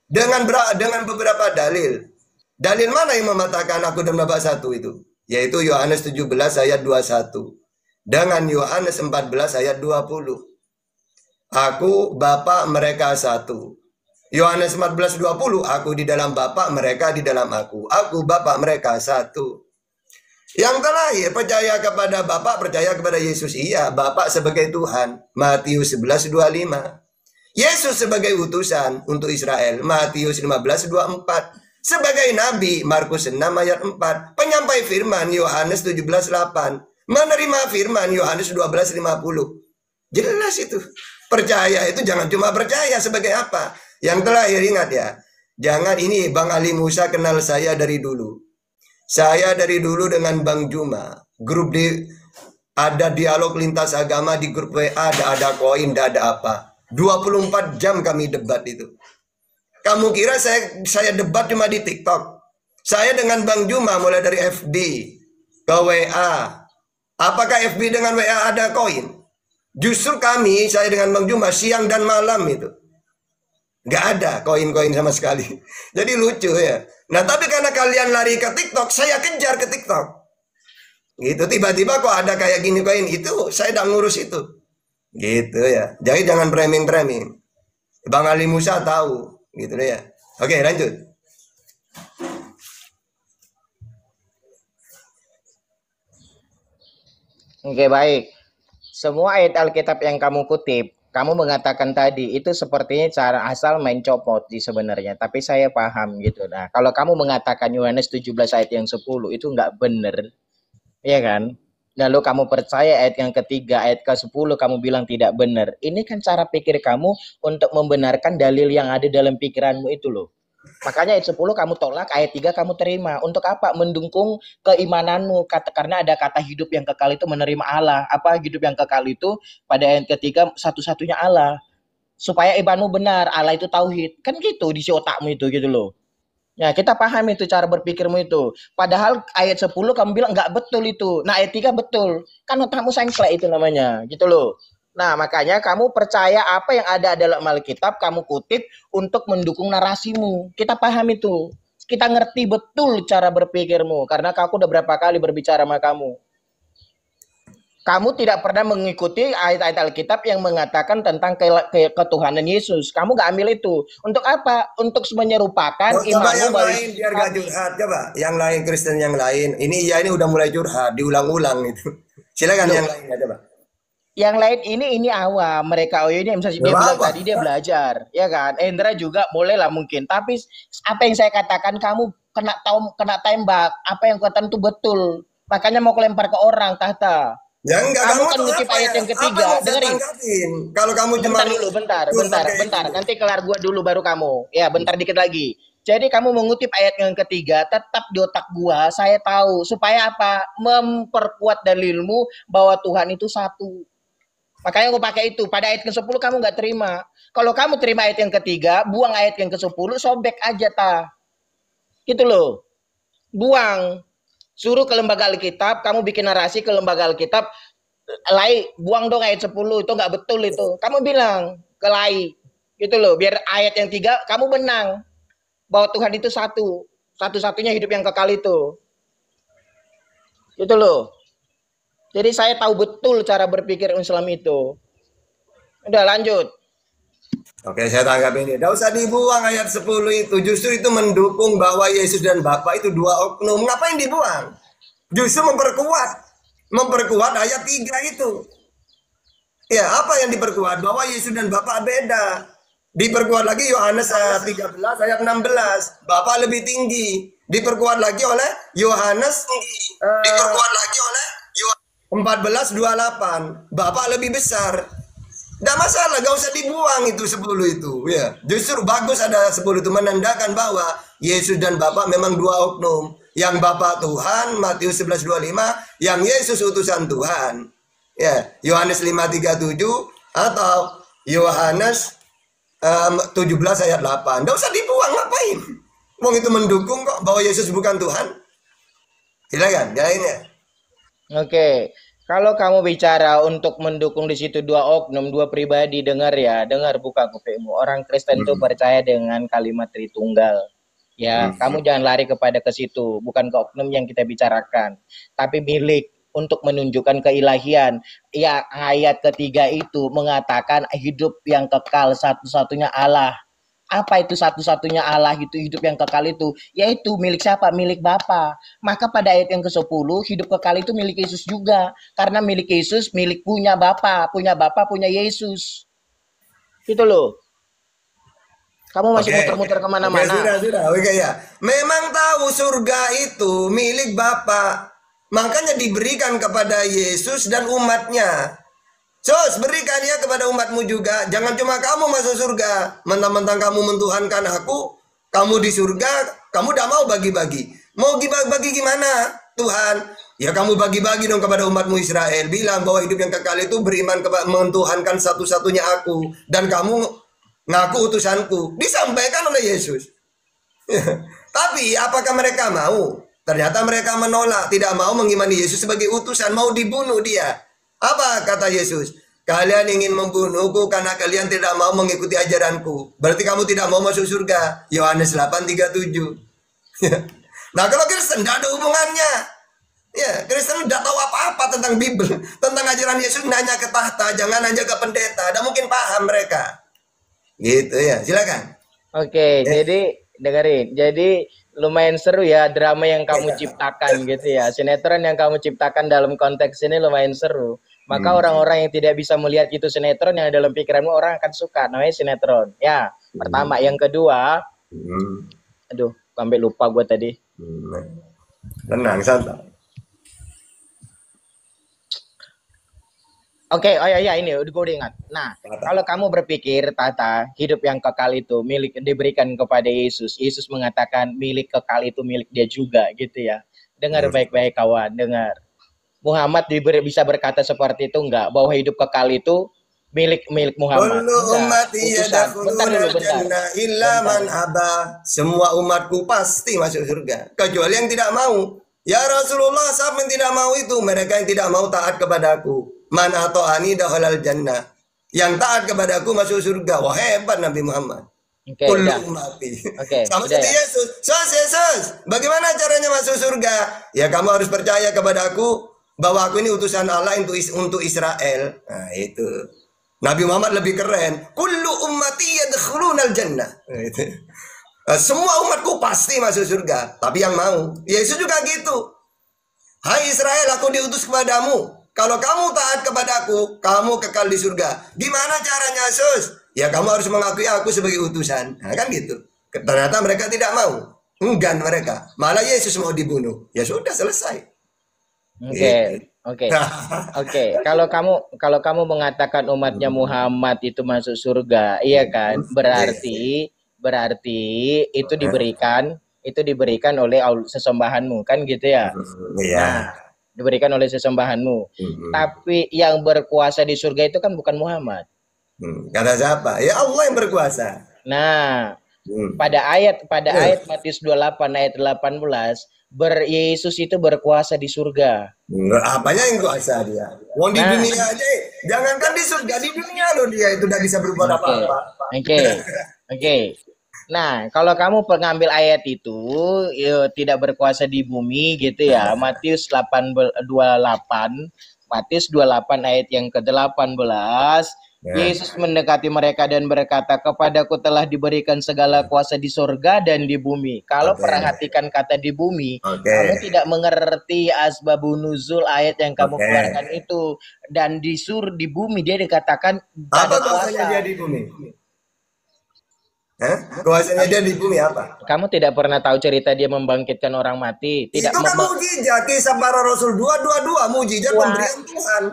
S2: dengan beberapa dalil. Dalil mana yang mematahkan aku dan Bapak satu itu? Yaitu Yohanes 17 ayat 21. Dengan Yohanes 14 ayat 20. Aku, Bapak, mereka satu. Yohanes 14:20, aku di dalam Bapa, mereka di dalam aku. Aku, Bapa, mereka satu. Yang terakhir, percaya kepada Bapa, percaya kepada Yesus. Iya, Bapa sebagai Tuhan. Matius 11:25. Yesus sebagai utusan untuk Israel. Matius 15:24. Sebagai Nabi, Markus 6 ayat 4. Penyampai firman, Yohanes 17:8. Menerima firman, Yohanes 12:50. Jelas itu. Percaya itu jangan cuma percaya sebagai apa. Yang terakhir ingat ya, jangan ini Bang Ali Musa kenal saya dari dulu. Saya dari dulu dengan Bang Juma, ada dialog lintas agama di grup WA, ada koin, ada apa. 24 jam kami debat itu. Kamu kira saya debat cuma di TikTok? Saya dengan Bang Juma mulai dari FB ke WA. Apakah FB dengan WA ada koin? Justru saya dengan Bang Juma siang dan malam itu. Nggak ada koin-koin sama sekali. Jadi lucu ya. Nah tapi karena kalian lari ke TikTok, saya kejar ke TikTok. Gitu tiba-tiba kok ada kayak gini koin itu, saya udah ngurus itu. Gitu ya. Jadi jangan framing-framing. Bang Ali Musa tahu, gitu deh ya. Oke lanjut.
S1: Oke, baik. Semua ayat Alkitab yang kamu kutip, kamu mengatakan tadi itu sepertinya cara asal main copot di sebenarnya, tapi saya paham gitu. Nah, kalau kamu mengatakan Yohanes 17 ayat yang 10 itu nggak benar, ya kan? Lalu kamu percaya ayat yang ketiga, ayat ke-10 kamu bilang tidak benar. Ini kan cara pikir kamu untuk membenarkan dalil yang ada dalam pikiranmu itu loh. Makanya ayat 10 kamu tolak, ayat 3 kamu terima. Untuk apa? Mendukung keimananmu. Karena ada kata hidup yang kekal itu menerima Allah. Apa hidup yang kekal itu? Pada ayat ketiga satu-satunya Allah. Supaya imanmu benar, Allah itu tauhid. Kan gitu di otakmu itu gitu loh. Ya, kita paham itu cara berpikirmu itu. Padahal ayat 10 kamu bilang nggak betul itu. Nah, ayat 3 betul. Kan otakmu sengklek itu namanya, gitu loh. Nah, makanya kamu percaya apa yang ada dalam Alkitab, kamu kutip untuk mendukung narasimu. Kita paham itu. Kita ngerti betul cara berpikirmu. Karena aku udah berapa kali berbicara sama kamu. Kamu tidak pernah mengikuti ayat-ayat Alkitab yang mengatakan tentang ketuhanan Yesus. Kamu gak ambil itu. Untuk apa? Untuk menyerupakan
S2: Coba
S1: imanmu.
S2: yang lain biar gak curhat. Coba yang lain, Kristen yang lain. Ini udah mulai curhat, diulang-ulang itu. Silakan yang lain ya, coba.
S1: Yang lain ini awam. Mereka ini misalnya dia bilang tadi dia belajar, ya kan? Endra juga boleh lah mungkin. Tapi apa yang saya katakan kamu kena tembak. Apa yang katakan itu betul. Makanya mau kelempar ke orang tahta.
S2: Ya enggak,
S1: kamu kan ngutip ayat yang ketiga. Dengerin.
S2: Kalau kamu cuma
S1: bentar. Nanti kelar gua dulu baru kamu. Ya, bentar dikit lagi. Jadi kamu mengutip ayat yang ketiga, tetap di otak gua saya tahu supaya apa? Memperkuat dalilmu bahwa Tuhan itu satu. Makanya gua pakai itu. Pada ayat ke-10 kamu nggak terima. Kalau kamu terima ayat yang ketiga, buang ayat yang ke-10, sobek aja Gitu loh. Buang. Suruh ke lembaga Alkitab, kamu bikin narasi ke lembaga Alkitab, buang dong ayat 10, itu nggak betul itu. Kamu bilang ke Gitu loh, biar ayat yang 3 kamu menang. Bahwa Tuhan itu satu. Satu-satunya hidup yang kekal itu. Gitu loh. Jadi saya tahu betul cara berpikir Islam itu. Udah lanjut.
S2: Oke, saya tanggap ini. Tidak usah dibuang ayat 10 itu. Justru itu mendukung bahwa Yesus dan Bapa itu dua oknum. Ngapain dibuang? Justru memperkuat ayat 3 itu. Ya, apa yang diperkuat? Bahwa Yesus dan Bapa beda. Diperkuat lagi Yohanes 13 ayat 16. Bapa lebih tinggi. Diperkuat lagi oleh Yohanes 14:28. Bapa lebih besar. Nggak masalah, gak usah dibuang itu 10 itu. Ya, justru bagus ada 10 itu menandakan bahwa Yesus dan Bapa memang dua oknum. Yang Bapa Tuhan, Matius 11:25, yang Yesus utusan Tuhan. Ya, Yohanes 5:37 atau Yohanes 17 ayat 8. Nggak usah dibuang, ngapain? Wong itu mendukung kok bahwa Yesus bukan Tuhan. Silakan, jalanin ya.
S1: Oke. Kalau kamu bicara untuk mendukung di situ dua oknum, dua pribadi, dengar ya, dengar buka kupingmu. Orang Kristen itu percaya dengan kalimat Tritunggal. Ya, kamu jangan lari kepada ke situ, bukan ke oknum yang kita bicarakan, tapi milik untuk menunjukkan keilahian. Ya, ayat ketiga itu mengatakan hidup yang kekal satu-satunya Allah. Apa itu satu-satunya Allah itu hidup yang kekal itu? Yaitu milik siapa? Milik Bapa. Maka pada ayat yang ke-10 hidup kekal itu milik Yesus juga. Karena milik Yesus milik punya Bapa punya Yesus. Gitu loh. Kamu masih muter-muter kemana-mana.
S2: Sudah. Oke ya. Memang tahu surga itu milik Bapa. Makanya diberikan kepada Yesus dan umatnya. Sos, berikan ya kepada umatmu juga. Jangan cuma kamu masuk surga. Mentang-mentang kamu mentuhankan aku, kamu di surga, kamu tidak mau bagi-bagi. Mau bagi gimana, Tuhan? Ya kamu bagi-bagi dong kepada umatmu Israel. Bilang bahwa hidup yang kekal itu beriman kepada mentuhankan satu-satunya aku. Dan kamu ngaku utusanku. Disampaikan oleh Yesus. Tapi apakah mereka mau? Ternyata mereka menolak. Tidak mau mengimani Yesus sebagai utusan. Mau dibunuh dia. Apa kata Yesus? Kalian ingin membunuhku karena kalian tidak mau mengikuti ajaranku. Berarti kamu tidak mau masuk surga. Yohanes 8:37. Nah, kalau Kristen tidak ada hubungannya. Ya, Kristen tidak tahu apa-apa tentang Bible, tentang ajaran Yesus. Nanya ke tahta, jangan nanya ke pendeta. Tidak mungkin paham mereka. Gitu ya, silakan.
S1: Oke, jadi dengerin. Jadi lumayan seru ya drama yang kamu ciptakan gitu ya. Sinetron yang kamu ciptakan dalam konteks ini lumayan seru. Maka orang-orang yang tidak bisa melihat itu sinetron, yang dalam pikiranmu orang akan suka. Namanya sinetron. Ya, pertama. Yang kedua, aduh, sampai lupa gue tadi.
S2: Tenang, santai.
S1: Oke, oh ya ini gue udah ingat. Nah, kalau kamu berpikir Tata, hidup yang kekal itu milik diberikan kepada Yesus. Yesus mengatakan milik kekal itu milik dia juga gitu ya. Dengar baik-baik kawan, dengar. Muhammad bisa berkata seperti itu enggak? Bahwa hidup kekal itu milik Muhammad.
S2: Semua umatku pasti masuk surga, kecuali yang tidak mau. Ya Rasulullah, siapa yang tidak mau itu? Mereka yang tidak mau taat kepadaku. Man ata'ani dakhalal jannah. Yang taat kepadaku masuk surga. Wah, hebat Nabi Muhammad. Sama seperti Yesus. Yesus, bagaimana caranya masuk surga? Ya kamu harus percaya kepadaku bahwa aku ini utusan Allah untuk Israel. Nah, itu. Nabi Muhammad lebih keren. Kullu ummati yadkhulunal jannah. Semua umatku pasti masuk surga, tapi yang mau. Yesus juga gitu. Hai Israel, aku diutus kepadamu. Kalau kamu taat kepadaku, kamu kekal di surga. Gimana caranya, Yesus? Ya kamu harus mengakui aku sebagai utusan. Nah, kan gitu. Ternyata mereka tidak mau. Enggan mereka. Malah Yesus mau dibunuh. Ya sudah, selesai.
S1: Oke. Kalau kamu mengatakan umatnya Muhammad itu masuk surga, iya kan? Berarti itu diberikan oleh sesembahanmu, kan gitu ya?
S2: Iya.
S1: Nah, diberikan oleh sesembahanmu. Tapi yang berkuasa di surga itu kan bukan Muhammad.
S2: Kata siapa? Ya Allah yang berkuasa.
S1: Nah, pada ayat Matius 28 ayat 18, Yesus itu berkuasa di surga.
S2: Apanya yang kuasa dia? Wong di
S1: Nah,
S2: dunia aja, jangankan di surga, di dunia loh dia itu udah bisa berbuat
S1: oke,
S2: apa-apa.
S1: oke, oke. Nah, kalau kamu pengambil ayat itu tidak berkuasa di bumi gitu ya. Matius 28, Matius 28 ayat yang ke-18.
S2: Ya.
S1: Yesus mendekati mereka dan berkata, "Kepadaku telah diberikan segala kuasa di surga dan di bumi." Kalau
S2: Oke.
S1: perhatikan kata di bumi,
S2: Oke.
S1: kamu tidak mengerti asbabun nuzul ayat yang kamu
S2: Oke.
S1: keluarkan itu. Dan di bumi dia dikatakan
S2: Apa
S1: ada
S2: kuasanya dia
S1: kuasa.
S2: di bumi? Kuasanya dia di bumi apa?
S1: Kamu tidak pernah tahu cerita dia membangkitkan orang mati, tidak
S2: Itu kan mujizat, kisah para rasul 2:22, mujizat
S1: Wah.
S2: pemberian Tuhan.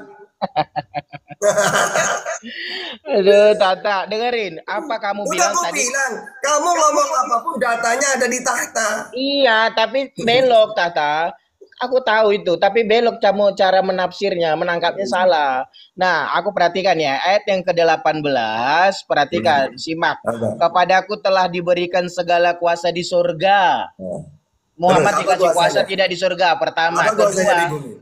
S1: Aduh, Tata, dengerin. Apa kamu
S2: Udah
S1: bilang
S2: aku
S1: tadi?
S2: bilang, kamu ngomong apapun datanya ada di tahta.
S1: Iya, tapi belok, Tata. Aku tahu itu, tapi belok kamu cara menafsirnya, menangkapnya salah. Nah, aku perhatikan ya, ayat yang ke-18, perhatikan, simak.
S2: Apa?
S1: Kepadaku telah diberikan segala kuasa di surga. Muhammad
S2: Terus, apa
S1: dikasih kuasa
S2: kuasanya?
S1: tidak di surga. Pertama,
S2: Apa kuasanya di
S1: kedua,
S2: bumi?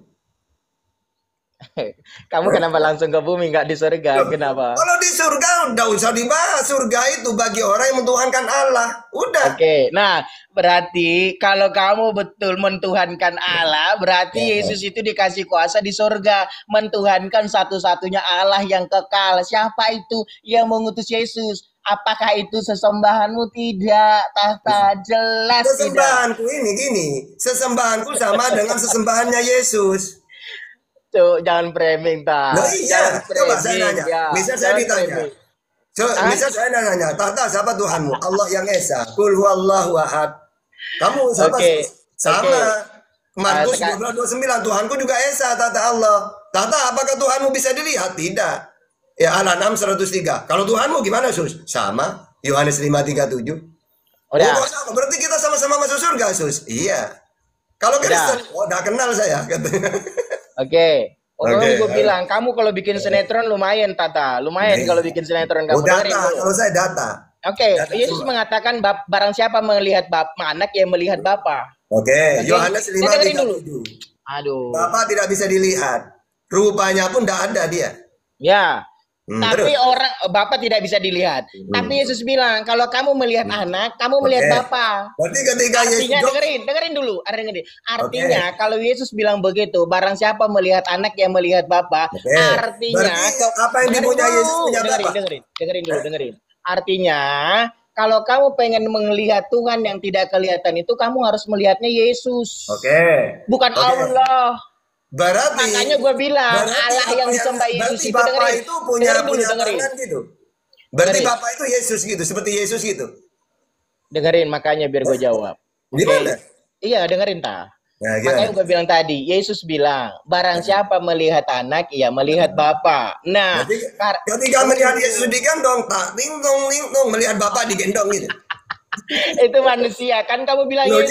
S1: kamu kenapa langsung ke bumi nggak di surga? Kenapa?
S2: Kalau di surga udah usah dibahas. Surga itu bagi orang yang mentuhankan Allah. Udah.
S1: Oke, nah berarti kalau kamu betul mentuhankan Allah, berarti Yesus itu dikasih kuasa di surga, mentuhankan satu-satunya Allah yang kekal. Siapa itu yang mengutus Yesus? Apakah itu sesembahanmu? Tidak, Tahta, jelas tidak.
S2: Sesembahanku ini gini, sesembahanku sama dengan sesembahannya Yesus.
S1: Tuh, jangan framing, Tah.
S2: Loh iya,
S1: Jangan
S2: coba saya
S1: framing,
S2: nanya.
S1: ya.
S2: Misal saya
S1: Jangan
S2: ditanya.
S1: framing.
S2: Misal saya nanya, Tahta siapa Tuhanmu? Allah yang Esa. Kul huwallahu ahad. Kamu siapa?
S1: Oke,
S2: Sama.
S1: oke.
S2: Markus
S1: Sekarang-
S2: 12:29, Tuhanku juga Esa, Tahta Allah. Tahta, apakah Tuhanmu bisa dilihat? Tidak. Ya, Al-An'am 103. Kalau Tuhanmu gimana, Sus? Sama. Yohanes 5:37.
S1: Udah.
S2: Oh, sama. Berarti kita sama-sama masuk surga, Sus. Iya. Kalau Kristen, udah kenal saya.
S1: Oke.
S2: Oke,
S1: Gue bilang, kamu kalau bikin sinetron lumayan, Tata. Lumayan
S2: Iya.
S1: kalau bikin sinetron. Kamu
S2: Data,
S1: dengerin dulu.
S2: kalau saya data.
S1: Oke,
S2: Data
S1: Yesus
S2: semua.
S1: mengatakan barang siapa melihat anak yang melihat Bapa.
S2: Oke,
S1: Oke,
S2: Yohanes
S1: dengerin dulu.
S2: 5:37.
S1: Aduh.
S2: Bapak tidak bisa dilihat. Rupanya pun tidak ada dia.
S1: Ya. Tapi
S2: terus?
S1: orang Bapa tidak bisa dilihat. Tapi Yesus bilang, kalau kamu melihat anak, kamu melihat
S2: Oke.
S1: Bapa.
S2: Berarti ketika Yesus
S1: Artinya dengerin dulu. Artinya kalau Yesus bilang begitu, barang siapa melihat anak yang melihat Bapa,
S2: Oke.
S1: artinya
S2: Berarti apa yang
S1: dengerin
S2: dipunya
S1: dulu,
S2: Yesus punya Bapa?
S1: dengerin. Artinya kalau kamu pengen melihat Tuhan yang tidak kelihatan itu, kamu harus melihatnya Yesus.
S2: Oke.
S1: Bukan
S2: Oke.
S1: Allah.
S2: Berarti
S1: Makanya gue bilang
S2: berarti
S1: Allah
S2: apa
S1: yang disembah Yesus
S2: berarti
S1: itu,
S2: Bapak
S1: dengerin.
S2: itu punya
S1: Dengerin.
S2: tangan gitu. Berarti
S1: Dengerin.
S2: Bapak itu Yesus gitu, seperti Yesus gitu.
S1: Dengerin makanya biar gue jawab.
S2: Gimana?
S1: Iya, dengerin ta.
S2: Nah,
S1: Makanya
S2: gimana?
S1: gue bilang tadi, Yesus bilang, barang siapa melihat anak, ia melihat Bapa. Nah,
S2: Berarti ketika melihat Yesus digendong, tak dingdong melihat Bapak digendong gitu.
S1: itu manusia kan kamu bilang
S2: Loh,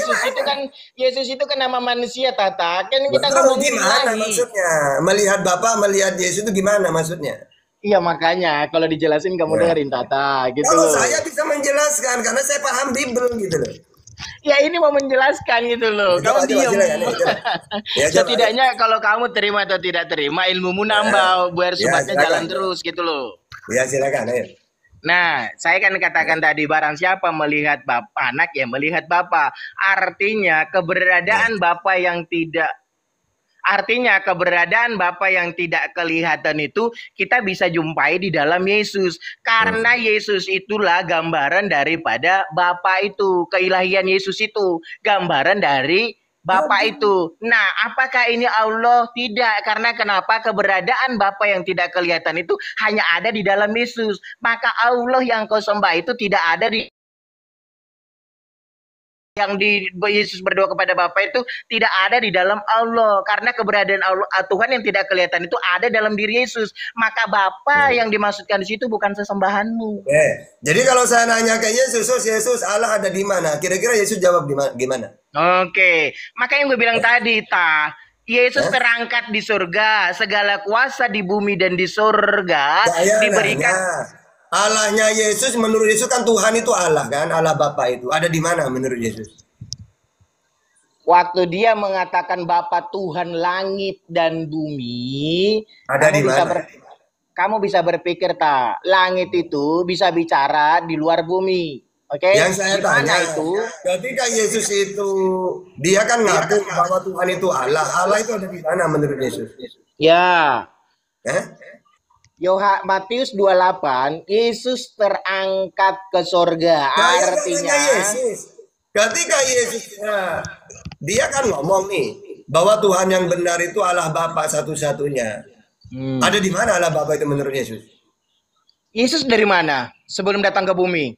S1: Yesus itu kan nama manusia, Tata. Kan kita
S2: Terus
S1: ngomongin
S2: gimana
S1: lagi.
S2: maksudnya? Melihat Bapak, melihat Yesus itu gimana maksudnya?
S1: Iya, makanya kalau dijelasin kamu dengerin, Tata, gitu
S2: Kalau
S1: loh.
S2: saya bisa menjelaskan karena saya paham Bible gitu loh.
S1: Ya ini mau menjelaskan gitu loh.
S2: Coba,
S1: Kamu diam.
S2: silakan, coba. Ya, coba.
S1: Setidaknya kalau kamu terima atau tidak terima, ilmumu nambah, biar
S2: Ya,
S1: sobatnya
S2: silakan.
S1: jalan terus gitu loh.
S2: Ya silakan, ayo.
S1: Nah, saya kan katakan tadi, barang siapa melihat anak ya melihat Bapa. Artinya keberadaan Bapa yang tidak kelihatan itu kita bisa jumpai di dalam Yesus. Karena Yesus itulah gambaran daripada Bapa itu. Keilahian Yesus itu gambaran dari Bapa itu. Nah, apakah ini Allah? Tidak. Karena kenapa? Keberadaan Bapa yang tidak kelihatan itu hanya ada di dalam Yesus. Maka Allah yang kau sembah itu tidak ada di Yesus berdoa kepada Bapa itu tidak ada di dalam Allah, karena keberadaan Allah Tuhan yang tidak kelihatan itu ada dalam diri Yesus. Maka Bapa yang dimaksudkan di situ bukan sesembahanmu.
S2: Jadi kalau saya nanya ke Yesus Allah ada di mana? Kira-kira Yesus jawab gimana?
S1: Oke, makanya gue bilang tadi, Yesus terangkat di surga, segala kuasa di bumi dan di surga
S2: Saya
S1: diberikan.
S2: nanya, Allahnya Yesus menurut Yesus kan Tuhan itu Allah kan, Allah Bapa itu ada di mana menurut Yesus?
S1: Waktu dia mengatakan Bapa Tuhan langit dan bumi,
S2: Ada di mana?
S1: kamu bisa berpikir tak, langit itu bisa bicara di luar bumi. Oke?
S2: Yang saya
S1: Gimana
S2: tanya,
S1: itu?
S2: ketika Yesus itu, dia kan ngaku bahwa Tuhan itu Allah. Allah itu ada di mana menurut Yesus?
S1: Ya.
S2: Eh?
S1: Matius 28, Yesus terangkat ke surga.
S2: Saya
S1: Artinya,
S2: tanya Yesus. Ketika Yesus, dia kan ngomong nih, bahwa Tuhan yang benar itu Allah Bapa satu-satunya. Ada di mana Allah Bapa itu menurut Yesus?
S1: Yesus dari mana sebelum datang ke bumi?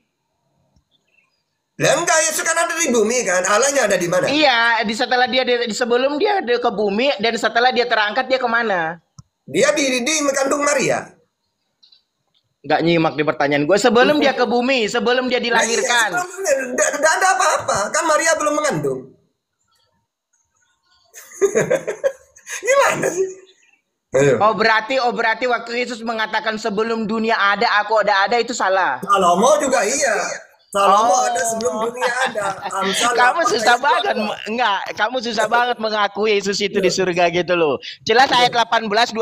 S2: Lah enggak, Yesus kan ada di bumi kan, Allahnya ada di mana?
S1: Iya, setelah dia sebelum dia ada ke bumi dan setelah dia terangkat dia kemana?
S2: Dia di mengandung Maria.
S1: Nggak nyimak di pertanyaan gue. Sebelum dia ke bumi, sebelum dia dilahirkan.
S2: Tidak ada apa-apa, kan Maria belum mengandung. Gimana sih? Ayo.
S1: Oh berarti waktu Yesus mengatakan sebelum dunia ada, aku ada itu salah.
S2: Salomo juga iya. Salomo ada sebelum dunia ada.
S1: Kamu susah banget, kamu susah banget mengakui Yesus itu di surga gitu loh. Jelas ayat 18:28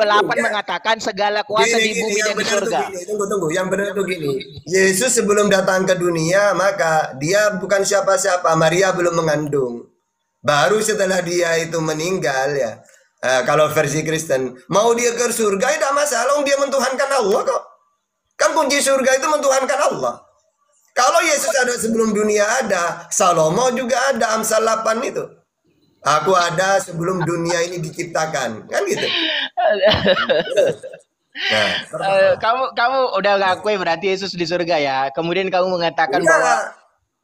S1: mengatakan segala kuasa di bumi dan di surga.
S2: Tunggu, yang benar itu gini. Yesus sebelum datang ke dunia, maka dia bukan siapa-siapa. Maria belum mengandung. Baru setelah dia itu meninggal ya. Kalau versi Kristen, mau dia ke surga tidak masalah, dia mentuhankan Allah kok. Kan kunci surga itu mentuhankan Allah. Kalau Yesus ada sebelum dunia ada, Salomo juga ada, Amsal 8 itu. Aku ada sebelum dunia ini diciptakan, kan gitu. Nah,
S1: kamu udah ngakui berarti Yesus di surga ya. Kemudian kamu mengatakan bahwa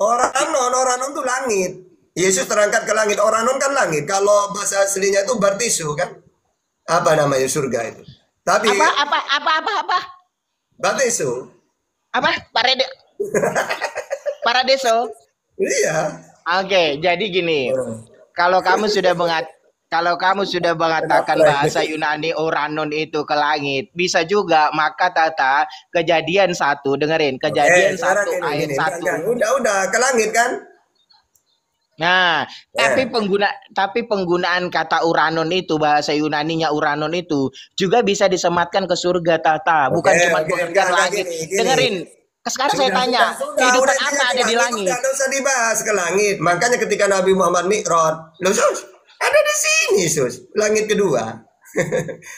S2: Oranon itu langit. Yesus terangkat ke langit. Oranon kan langit. Kalau bahasa aslinya itu bartisu kan? Apa namanya surga itu? Tapi
S1: apa?
S2: Bartisu.
S1: Apa? Paradeso.
S2: Iya.
S1: Oke, jadi gini. Kalau kamu sudah mengatakan bahasa Yunani Oranon itu ke langit, bisa juga maka Tata Kejadian 1, dengerin, Kejadian 1 ayat 1.
S2: Udah ke langit kan?
S1: Nah, tapi penggunaan kata Uranon itu, bahasa Yunaninya Uranon itu juga bisa disematkan ke surga Tata, bukan cuma pengertian langit. Dengerin. Sekarang saya tanya, kehidupan apa ada di langit?
S2: Tidak usah dibahas ke langit. Makanya ketika Nabi Muhammad Mi'raj, loh Sus, ada di sini Sus, langit kedua.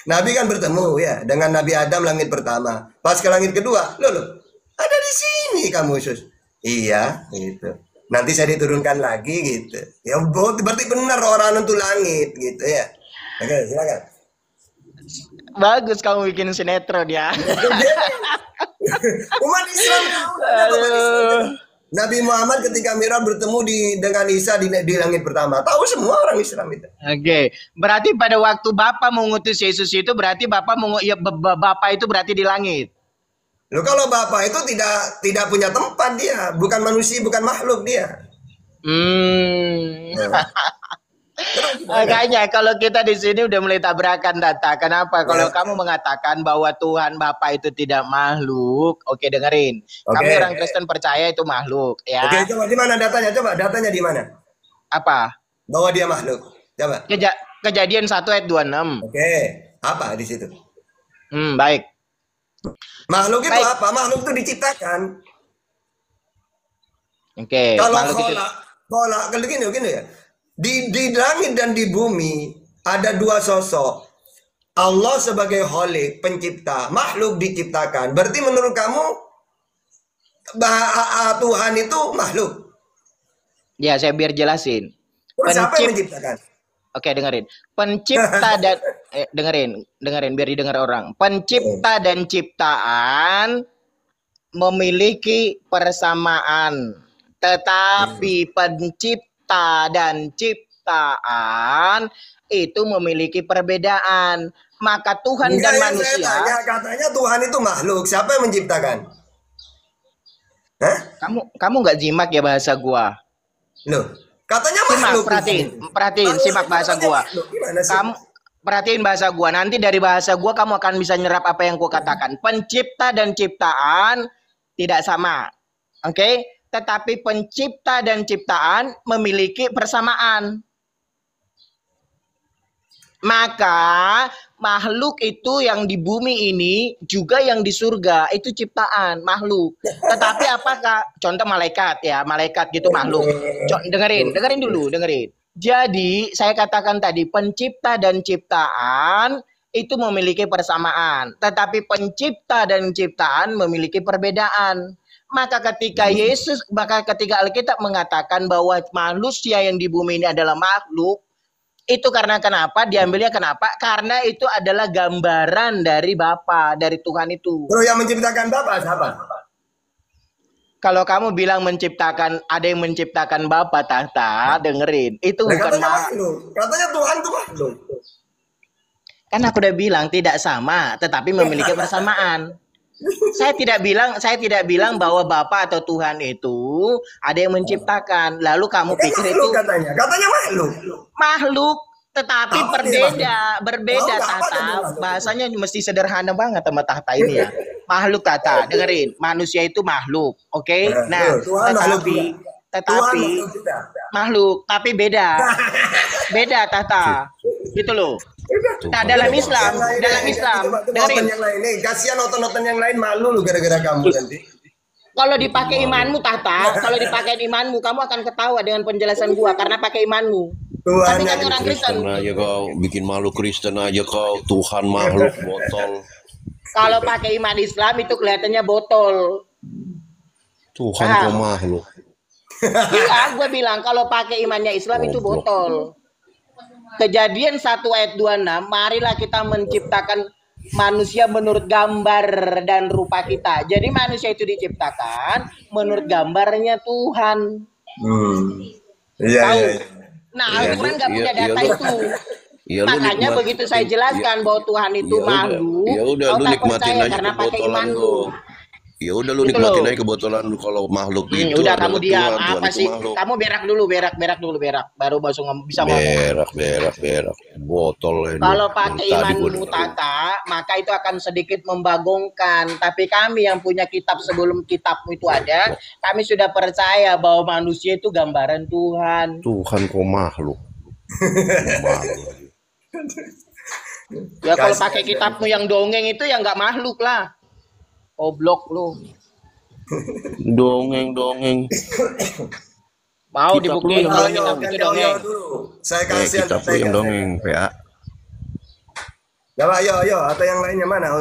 S2: Nabi kan bertemu ya dengan Nabi Adam langit pertama. Pas ke langit kedua, loh, ada di sini kamu Sus. Iya, gitu. Nanti saya diturunkan lagi gitu. Ya berarti benar orang itu langit gitu ya. Oke, silakan.
S1: Bagus kamu bikin sinetron ya.
S2: Umat Islam Nabi Muhammad ketika Mi'raj bertemu dengan Isa di langit pertama. Tahu semua orang Islam itu.
S1: Oke, berarti pada waktu Bapa mengutus Yesus itu berarti Bapa itu berarti di langit.
S2: Loh, kalau Bapa itu tidak punya tempat dia, bukan manusia, bukan makhluk dia.
S1: Makanya kalau kita di sini udah mulai tabrakan Tata. Kenapa? Kalau kamu mengatakan bahwa Tuhan Bapa itu tidak makhluk, oke dengerin. Kami orang Kristen percaya itu makhluk, ya.
S2: Oke, coba di mana datanya? Coba datanya di mana?
S1: Apa?
S2: Bahwa dia makhluk. Coba.
S1: Kejadian 1 ayat 26.
S2: Oke, apa di situ?
S1: Baik.
S2: Makhluk itu apa? Makhluk itu diciptakan.
S1: Oke.
S2: Kalau kalau gini ya. Di langit dan di bumi ada dua sosok. Allah sebagai Khalik, pencipta, makhluk diciptakan. Berarti menurut kamu Tuhan itu makhluk?
S1: Ya, saya biar jelasin.
S2: Siapa yang menciptakan?
S1: Oke, dengerin. Pencipta dan dengerin biar didengar orang. Pencipta dan ciptaan memiliki persamaan, tetapi pencipta dan ciptaan itu memiliki perbedaan. Maka Tuhan dan manusia.
S2: Katanya Tuhan itu makhluk. Siapa yang menciptakan? Hah?
S1: Kamu nggak jimak ya bahasa gua?
S2: Loh, katanya makhluk.
S1: Perhatiin, simak bahasa gua. Kamu perhatiin bahasa gua. Nanti dari bahasa gua kamu akan bisa nyerap apa yang gua katakan. Pencipta dan ciptaan tidak sama. Oke? Tetapi pencipta dan ciptaan memiliki persamaan. Maka makhluk itu yang di bumi ini juga yang di surga itu ciptaan makhluk. Tetapi apakah contoh malaikat ya, malaikat gitu makhluk. Dengerin dulu. Jadi saya katakan tadi pencipta dan ciptaan itu memiliki persamaan, tetapi pencipta dan ciptaan memiliki perbedaan. Maka ketika Alkitab mengatakan bahwa manusia yang di bumi ini adalah makhluk, itu karena kenapa? Diambilnya kenapa? Karena itu adalah gambaran dari Bapa, dari Tuhan itu.
S2: Bro, yang menciptakan Bapa siapa?
S1: Kalau kamu bilang ada yang menciptakan Bapa, Tata, dengerin. Itu bukan
S2: makhluk. Katanya Tuhan itu makhluk.
S1: Kan aku udah bilang tidak sama, tetapi memiliki persamaan. Saya tidak bilang bahwa Bapa atau Tuhan itu ada yang menciptakan. Lalu kamu pikir itu
S2: katanya makhluk, tetapi
S1: berbeda Tata. Bahasanya mesti sederhana banget sama Tata ini ya. Makhluk Tata, dengerin. Manusia itu makhluk, oke? Nah, tetapi makhluk, tapi beda. Beda Tata. Gitu loh. Nah, dalam Islam, dengerin.
S2: Yang lain nih, kasihan nonton yang lain malu lu gara-gara kamu nanti.
S1: Kalau dipakai imanmu, Tata, kalau dipakai imanmu, kamu akan ketawa dengan penjelasan gua karena pakai imanmu. Tapi kan orang Kristen
S8: aja kau bikin malu Kristen aja kau, Tuhan makhluk botol.
S1: Kalau pakai iman Islam itu kelihatannya botol.
S8: Tuhan kau makhluk.
S1: Iya, gue bilang kalau pakai imannya Islam itu botol. Kejadian 1 ayat 26, marilah kita menciptakan manusia menurut gambar dan rupa kita. Jadi manusia itu diciptakan menurut gambarnya Tuhan.
S2: Iya.
S1: Nah, Al-Quran nggak punya data itu. Makanya begitu saya jelaskan bahwa Tuhan itu makhluk,
S8: ya udah lu nikmatin aja
S1: karena pakai imanmu.
S8: Ya udah lu nikmatin aja kebotolan lu kalau makhluk itu.
S1: Udah kamu diam. Apa sih? Kamu berak dulu. Baru bisa ngomong.
S8: Berak. Botol.
S1: Kalau pakai imanmu Tata, maka itu akan sedikit membagongkan. Tapi kami yang punya kitab sebelum kitabmu itu ada, kami sudah percaya bahwa manusia itu gambaran Tuhan.
S8: Tuhan kok makhluk.
S1: Ya kalau pakai kitabmu yang dongeng itu ya nggak makhluk lah. Goblok lu.
S8: Dongeng.
S1: Mau dibuktiin kalau kitab itu dongeng.
S2: Saya kasih
S8: kitab yang dongeng, PA.
S2: Coba ayo, atau yang lainnya mana?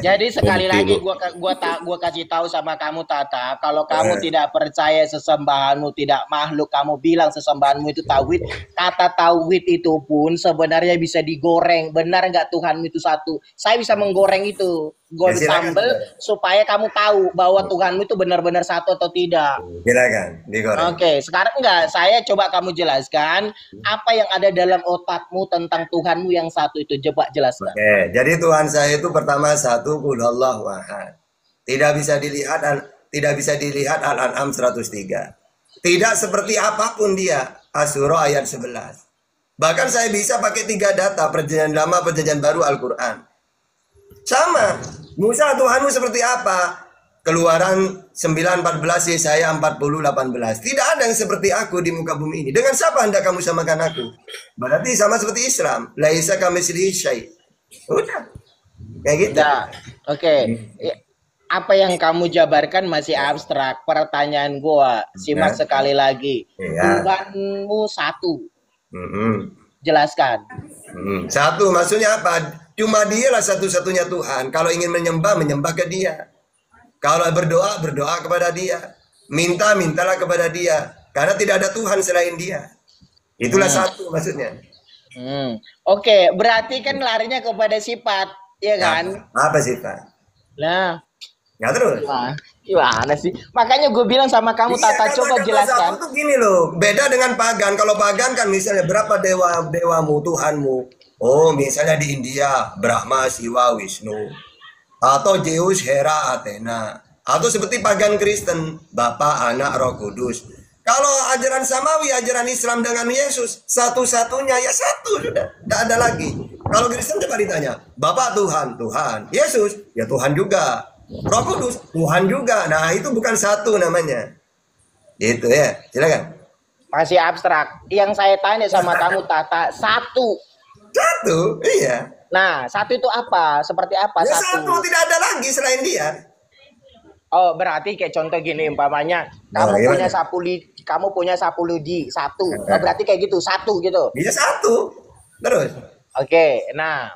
S1: Jadi sekali lagi gua kasih tahu sama kamu Tata, kalau kamu tidak percaya sesembahanmu tidak makhluk, kamu bilang sesembahanmu itu tauhid. Kata tauhid itu pun sebenarnya bisa digoreng. Benar nggak Tuhanmu itu satu? Saya bisa menggoreng itu. Gue sambel supaya kamu tahu bahwa Tuhanmu itu benar-benar satu atau tidak.
S2: Silakan, digoreng.
S1: Oke, sekarang enggak, saya coba kamu jelaskan apa yang ada dalam otakmu tentang Tuhanmu yang satu itu. Coba jelaskan.
S2: Oke, jadi Tuhan saya itu pertama satu, qul huwallahu ahad. Tidak bisa dilihat Al-An'am 103. Tidak seperti apapun dia, Asy-Syura ayat 11. Bahkan saya bisa pakai 3 data, Perjanjian Lama, Perjanjian Baru, Al-Qur'an. Sama. Musa Tuhanmu seperti apa? Keluaran 9:14, Yesaya 40:18. Tidak ada yang seperti aku di muka bumi ini. Dengan siapa hendak kamu samakan aku? Berarti sama seperti Islam. Laisa kamitslihi syai'. Udah. Kayak gitu.
S1: Oke. Apa yang kamu jabarkan masih abstrak. Pertanyaan gua, simak sekali lagi. Tuhanmu satu. Jelaskan.
S2: Satu maksudnya apa? Cuma dialah satu-satunya Tuhan. Kalau ingin menyembah ke dia. Kalau berdoa kepada dia. Mintalah kepada dia. Karena tidak ada Tuhan selain dia. Itulah satu maksudnya.
S1: Oke, berarti kan larinya kepada sifat, ya kan?
S2: Apa sifat?
S1: Nah,
S2: ya terus.
S1: Gimana sih? Makanya gue bilang sama kamu, Tata, coba jelaskan.
S2: Satu tuh gini loh, beda dengan pagan. Kalau pagan kan misalnya berapa dewamu, Tuhanmu. Oh, misalnya di India, Brahma, Siwa, Wisnu. Atau Zeus, Hera, Athena. Atau seperti pagan Kristen, Bapa, Anak, Roh Kudus. Kalau ajaran Samawi, ajaran Islam dengan Yesus, satu-satunya ya satu sudah, tidak ada lagi. Kalau Kristen coba ditanya, Bapak Tuhan, Yesus, ya Tuhan juga. Roh Kudus, Tuhan juga. Nah itu bukan satu namanya. Itu ya, silakan.
S1: Masih abstrak. Yang saya tanya sama kamu Tata, satu.
S2: Satu, iya.
S1: Nah, satu itu apa? Seperti apa
S2: Ya
S1: satu?
S2: satu, tidak ada lagi selain dia.
S1: Oh, berarti kayak contoh gini umpamanya,
S2: Nah, gimana?
S1: kamu punya sapu lidi satu. Oh, berarti kayak gitu, satu gitu.
S2: Dia satu. Terus.
S1: Oke,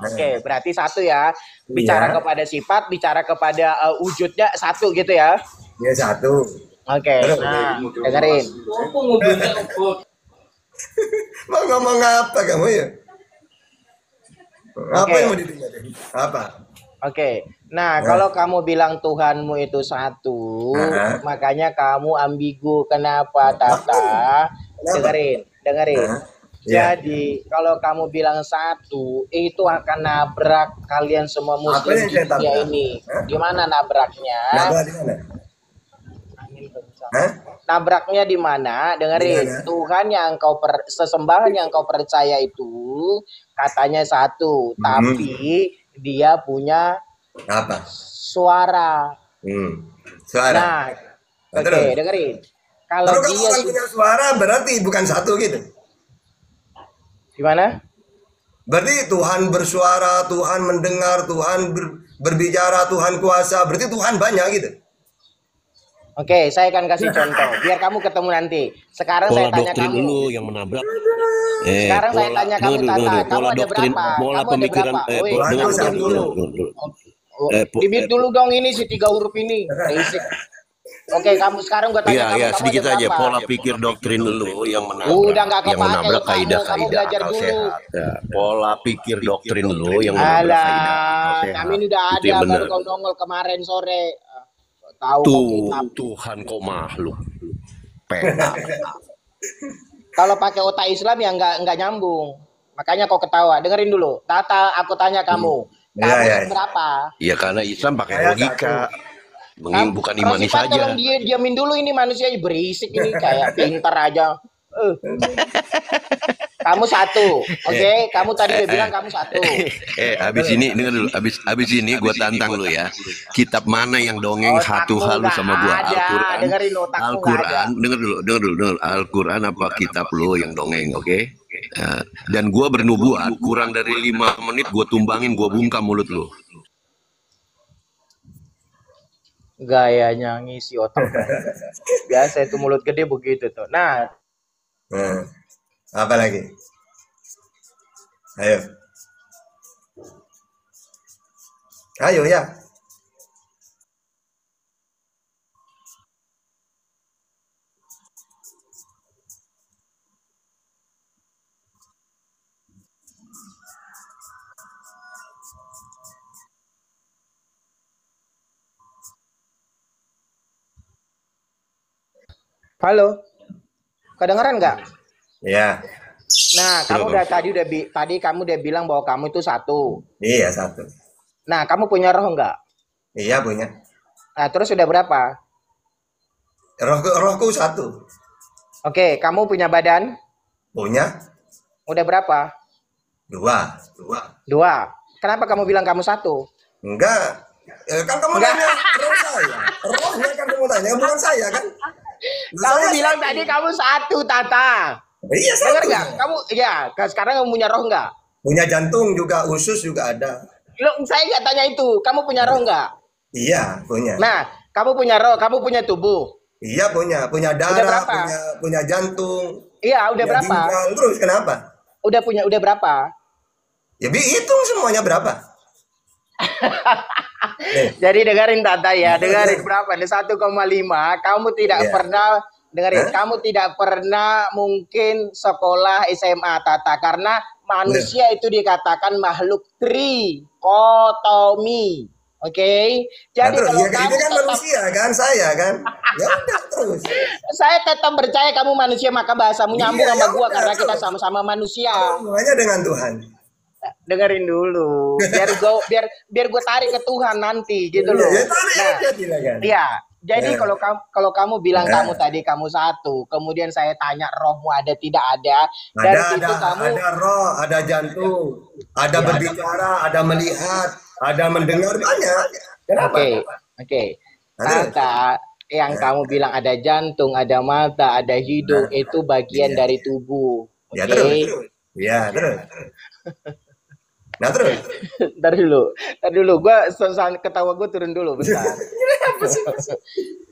S1: oke, berarti satu ya. Bicara
S2: Iya.
S1: kepada sifat, bicara kepada wujudnya satu gitu ya.
S2: Dia satu.
S1: Oke,
S2: Terus.
S1: nah, dengerin.
S2: Mau ngomong apa kamu ya? Apa
S1: Oke.
S2: yang mau didengar? Apa?
S1: Oke, nah kalau kamu bilang Tuhanmu itu satu,
S2: Nah.
S1: makanya kamu ambigu. Kenapa, Tata?
S2: Kenapa?
S1: Dengerin.
S2: Nah. Ya.
S1: Jadi kalau kamu bilang satu, itu akan nabrak kalian semua
S2: Apa
S1: Muslim
S2: yang
S1: di
S2: saya
S1: dunia
S2: tabrak?
S1: ini.
S2: Hah?
S1: Gimana nabraknya?
S2: Nabrak di mana? Hah?
S1: Nabraknya di mana? Dengerin,
S2: Di mana?
S1: Tuhan yang sesembahan yang kau percaya itu katanya satu, tapi dia punya
S2: Apa?
S1: suara.
S2: Suara.
S1: Nah,
S2: Nah,
S1: oke,
S2: terus?
S1: dengerin. Kalau
S2: Kalau
S1: dia
S2: orang punya suara berarti bukan satu gitu.
S1: gimana?
S2: Berarti Tuhan bersuara, Tuhan mendengar, Tuhan berbicara, Tuhan kuasa. Berarti Tuhan banyak gitu.
S1: Oke, saya akan kasih contoh biar kamu ketemu nanti. Sekarang
S8: Pola
S1: saya tanya
S8: doktrin
S1: kamu.
S8: lu yang menabrak.
S1: Sekarang saya tanya kamu, Tata, kamu
S8: pola
S1: ada
S8: doktrin,
S1: berapa?
S8: pola
S1: Kamu ada
S8: pemikiran,
S1: berapa? Woi,
S2: Tuhan
S8: dengar,
S2: itu
S8: dengar,
S2: satu.
S8: dengar,
S1: Di-mute dulu dong ini si 3 huruf ini. Berisik. Oke, kamu sekarang gua tanya
S8: Iya,
S1: kamu
S8: sedikit
S1: ada
S8: aja
S1: berapa?
S8: pola pikir doktrin lu yang menabrak,
S1: Udah nggak
S8: yang
S1: kepake
S8: menabrak
S1: otakmu, kamu
S8: kaidah-kaidah
S1: belajar
S8: akal
S1: dulu.
S8: sehat. Ya, pola pikir doktrin lu yang menabrak kaidah akal
S1: Alah,
S8: sehat.
S1: kami ini udah
S8: Itu
S1: ada
S8: yang
S1: baru
S8: benar.
S1: kau nongol kemarin sore. Tahu kau
S8: Tuh,
S1: kitab.
S8: Tuhan kok makhluk. Peta.
S1: Kalau pakai otak Islam ya nggak nyambung. Makanya kau ketawa. Dengerin dulu. Tata, aku tanya kamu.
S2: Iya,
S1: Kamu
S2: iya.
S1: berapa?
S8: Ya karena Islam pakai
S2: Saya
S8: logika. Bukan
S1: Kalau
S8: imani
S1: sifat
S8: saja.
S1: tolong diamin dulu ini manusia berisik ini kayak pintar aja. Kamu satu, oke? Kamu tadi udah bilang kamu satu.
S8: Abis ini dengar dulu. Abis ini gue tantang lu ya. Kitab mana yang dongeng satu
S1: Otakmu
S8: hal lu
S1: nggak
S8: sama gua?
S1: ada.
S8: Al-Quran.
S1: Dengerin otakmu nggak ada.
S8: Al-Quran. Dengar dulu. Al-Quran apa kitab lu yang dongeng, oke? Dan gua bernubuat kurang dari 5 menit gua tumbangin, gua bungkam mulut lu.
S1: Gayanya ngisi otak. Biasa itu mulut gede begitu tuh. Nah,
S2: Apa lagi? Ayo. Ayo ya.
S1: halo. Kedengeran nggak?
S2: Ya.
S1: Nah, tadi kamu udah bilang bahwa kamu itu satu.
S2: Iya, satu.
S1: Nah, kamu punya roh nggak?
S2: Iya, punya.
S1: Nah, terus sudah berapa?
S2: Rohku satu.
S1: Oke, kamu punya badan?
S2: Punya
S1: Udah berapa?
S2: dua.
S1: 2. Kenapa kamu bilang kamu satu?
S2: Enggak. Kan kamu tanya roh saya. Rohnya kan kamu tanya, bukan saya kan?
S1: Kamu
S2: Saya
S1: bilang
S2: satu.
S1: tadi kamu satu, Tata.
S2: Iya,
S1: Dengar
S2: satu.
S1: nggak? Kamu ya, sekarang kamu punya roh nggak?
S2: Punya jantung juga, usus juga ada.
S1: Lo, saya nggak tanya itu. Kamu punya roh nggak?
S2: Iya, punya.
S1: Nah, kamu punya roh, kamu punya tubuh.
S2: Iya, punya darah,
S1: berapa?
S2: punya jantung.
S1: Iya, udah
S2: punya
S1: berapa?
S2: ginjal. Terus kenapa?
S1: Udah berapa?
S2: Ya hitung semuanya berapa?
S1: Jadi dengerin Tata ya,
S2: Iya.
S1: dengerin berapa? Ada 1,5. Kamu tidak
S2: Iya.
S1: pernah dengerin,
S2: Hah?
S1: kamu tidak pernah mungkin sekolah SMA Tata karena manusia itu dikatakan makhluk trikotomi. Oke. Jadi
S2: terus,
S1: kalau
S2: ya,
S1: kamu
S2: ini kan
S1: tetap,
S2: manusia kan, saya kan. Ya udah terus.
S1: saya tetap percaya kamu manusia, maka bahasamu nyambung
S2: Iya,
S1: sama
S2: ya
S1: gua
S2: udah,
S1: karena kita
S2: terus.
S1: sama-sama manusia.
S2: Hubungannya dengan Tuhan.
S1: Dengerin dulu, biar gue tarik ke Tuhan nanti gitu loh.
S2: Ya, tarik
S1: Nah,
S2: aja, silakan.
S1: iya. Jadi
S2: Ya.
S1: kalau kamu bilang
S2: Ya.
S1: kamu tadi kamu satu, kemudian saya tanya rohmu ada tidak ada, dari situ kamu
S2: ada roh, ada jantung, ada
S1: Iya.
S2: berbicara, ada melihat, ada mendengar banyak. Kenapa?
S1: Oke.
S2: Ada.
S1: Tata, yang kamu bilang ada jantung, ada mata, ada hidung,
S2: Nah,
S1: itu bagian
S2: iya.
S1: dari tubuh.
S2: Ya
S1: Oke.
S2: terus. Ya terus. Nah terus.
S1: Ntar dulu. Ketawa gue turun dulu bentar.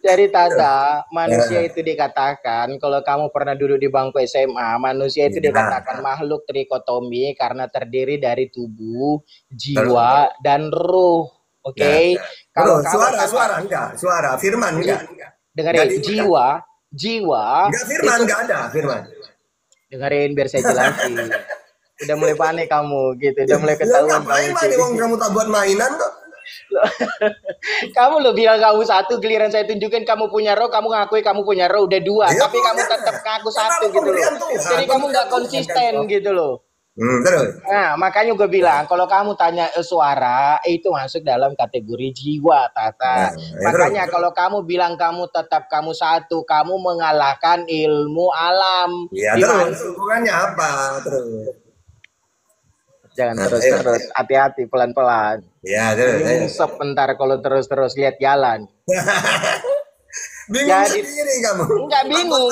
S1: Jadi Tata, manusia itu dikatakan, kalau kamu pernah duduk di bangku SMA, manusia itu dikatakan makhluk trikotomi karena terdiri dari tubuh, jiwa, dan ruh. Oke?
S2: Kalau suara, firman enggak.
S1: Dengerin, jiwa.
S2: Enggak firman, enggak ada firman.
S1: Dengerin biar saya jelasin. Udah mulai panik kamu gitu, udah mulai ketahuan
S2: kamu tak buat mainan kok.
S1: Kamu lo bilang kamu satu, giliran saya tunjukin kamu punya roh, kamu ngakui kamu punya roh udah dua, tapi kamu tetap ngaku satu gitu loh. Jadi kamu nggak konsisten gitu loh.
S2: Terus.
S1: Nah, makanya gue bilang kalau kamu tanya suara itu masuk dalam kategori jiwa, Tata. Makanya kalau kamu bilang kamu tetap kamu satu, kamu mengalahkan ilmu alam.
S2: Iya, terus hubungannya apa? Terus.
S1: Jangan terus, hati-hati, pelan-pelan.
S2: Ya, terus.
S1: Nyungsep bentar kalau terus lihat jalan.
S2: Bingung sendiri kamu.
S1: Enggak bingung.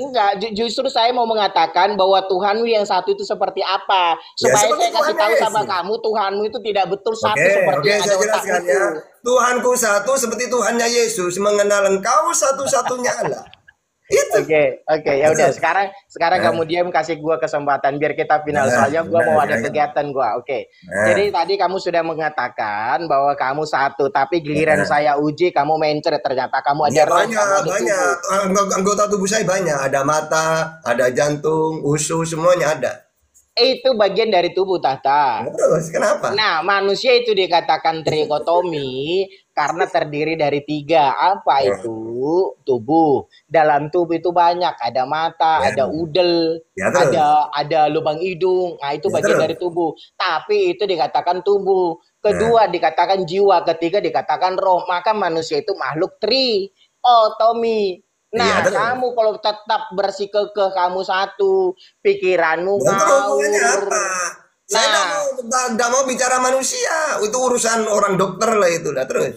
S1: Enggak, justru saya mau mengatakan bahwa Tuhanmu yang satu itu seperti apa. Supaya saya kasih tahu sama kamu, Tuhanmu itu tidak betul satu seperti yang ada otakmu itu.
S2: Tuhanku satu seperti Tuhannya Yesus, mengenal Engkau satu-satunya Allah.
S1: Oke, ya udah sekarang kamu diam, kasih gua kesempatan biar kita final soalnya gua mau ada kegiatan gua. Oke. Jadi tadi kamu sudah mengatakan bahwa kamu satu, tapi giliran saya uji kamu mencret, ternyata kamu ada roh,
S2: banyak. Anggota tubuh saya banyak, ada mata, ada jantung, usus, semuanya ada.
S1: Itu bagian dari tubuh, Tata.
S2: Terus kenapa?
S1: Nah, manusia itu dikatakan trikotomi karena terdiri dari 3. Apa itu? Tubuh. Dalam tubuh itu banyak, ada mata, ada udel, ada lubang hidung. Nah, itu bagian dari tubuh. Tapi itu dikatakan tubuh. Kedua dikatakan jiwa, ketiga dikatakan roh. Maka manusia itu makhluk trikotomi. Nah, kamu kalau tetap bersikukuh kamu satu, pikiranmu ngawur.
S2: Saya tidak mau bicara manusia, itu urusan orang dokter lah itu lah terus.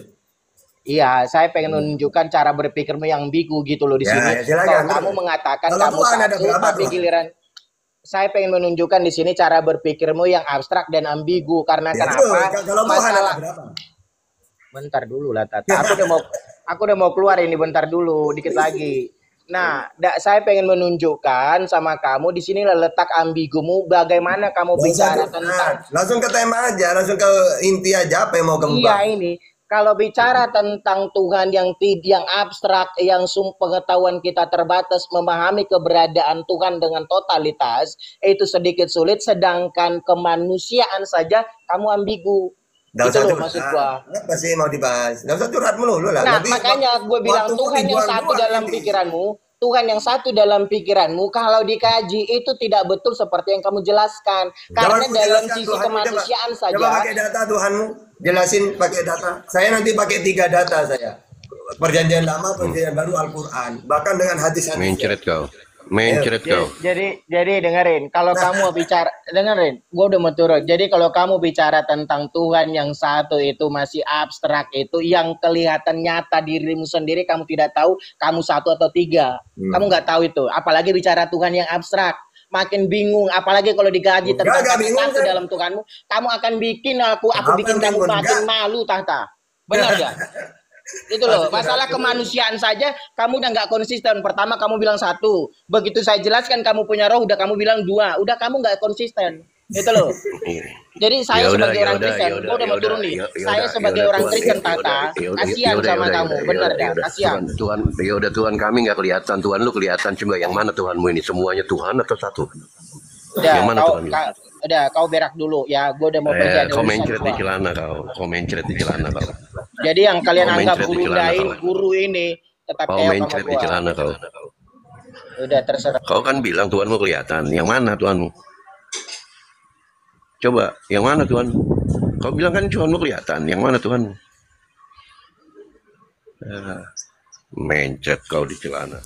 S1: Iya, saya pengen menunjukkan cara berpikirmu yang ambigu gitu loh di sini. Kalau kamu mengatakan kamu satu, tapi giliran saya pengen menunjukkan di sini cara berpikirmu yang abstrak dan ambigu karena kenapa? Masalah. Bentar dulu lah, Tata. Aku udah mau keluar ini, bentar dulu, dikit lagi. Nah, saya pengen menunjukkan sama kamu di sini letak ambigumu, bagaimana kamu bicara tentang.
S2: Langsung ke tema aja, langsung ke inti aja apa yang mau kamu bahas.
S1: Iya ini, kalau bicara tentang Tuhan yang abstrak, yang pengetahuan kita terbatas, memahami keberadaan Tuhan dengan totalitas, itu sedikit sulit, sedangkan kemanusiaan saja kamu ambigu. Itu loh maksud gua.
S2: Apa sih mau dibahas? Nggak usah curhat melulu lah.
S1: Nah, makanya gue bilang Tuhan yang satu dalam pikiranmu, Tuhan yang satu dalam pikiranmu, kalau dikaji itu tidak betul seperti yang kamu jelaskan. Karena dalam sisi kemanusiaan saja.
S2: Coba pakai data Tuhanmu, jelasin pakai data. Saya nanti pakai 3 data saya. Perjanjian lama, perjanjian baru, Al-Quran. Bahkan dengan hadis-hadis.
S8: Mencret kau.
S1: Jadi dengerin, kalau kamu bicara, dengerin, gue udah mau turun. Jadi kalau kamu bicara tentang Tuhan yang satu itu masih abstrak, itu yang kelihatan nyata dirimu sendiri, kamu tidak tahu kamu satu atau 3. Kamu nggak tahu itu. Apalagi bicara Tuhan yang abstrak, makin bingung. Apalagi kalau digaji tentang satu dalam Tuhanmu, kamu akan bikin aku bikin kamu makin malu, Tata. Benar gak? Itu loh, masalah kemanusiaan saja kamu udah nggak konsisten. Pertama kamu bilang 1, begitu saya jelaskan kamu punya roh udah kamu bilang 2, udah kamu nggak konsisten. Itu loh. Jadi saya sebagai orang Kristen, gue udah mau turun nih. Saya sebagai orang Kristen, Tata, kasihan sama kamu, bener dah, kasihan.
S8: Tuhan, udah Tuhan kami nggak kelihatan, Tuhan lu kelihatan cuma yang mana Tuhanmu ini? Semuanya Tuhan atau satu? Yang mana Tuhan?
S1: Udah, kau berak dulu ya, gue udah mau pergi.
S8: Kau mencret di celana kau.
S1: Jadi yang kalian anggap guru ini tetap
S8: kau mencret di celana kau.
S1: Udah terserah.
S8: Kau kan bilang Tuhanmu kelihatan, yang mana Tuhanmu? Coba, yang mana Tuhan? Kau bilang kan Tuhanmu kelihatan, yang mana Tuhanmu? Mencret kau di celana.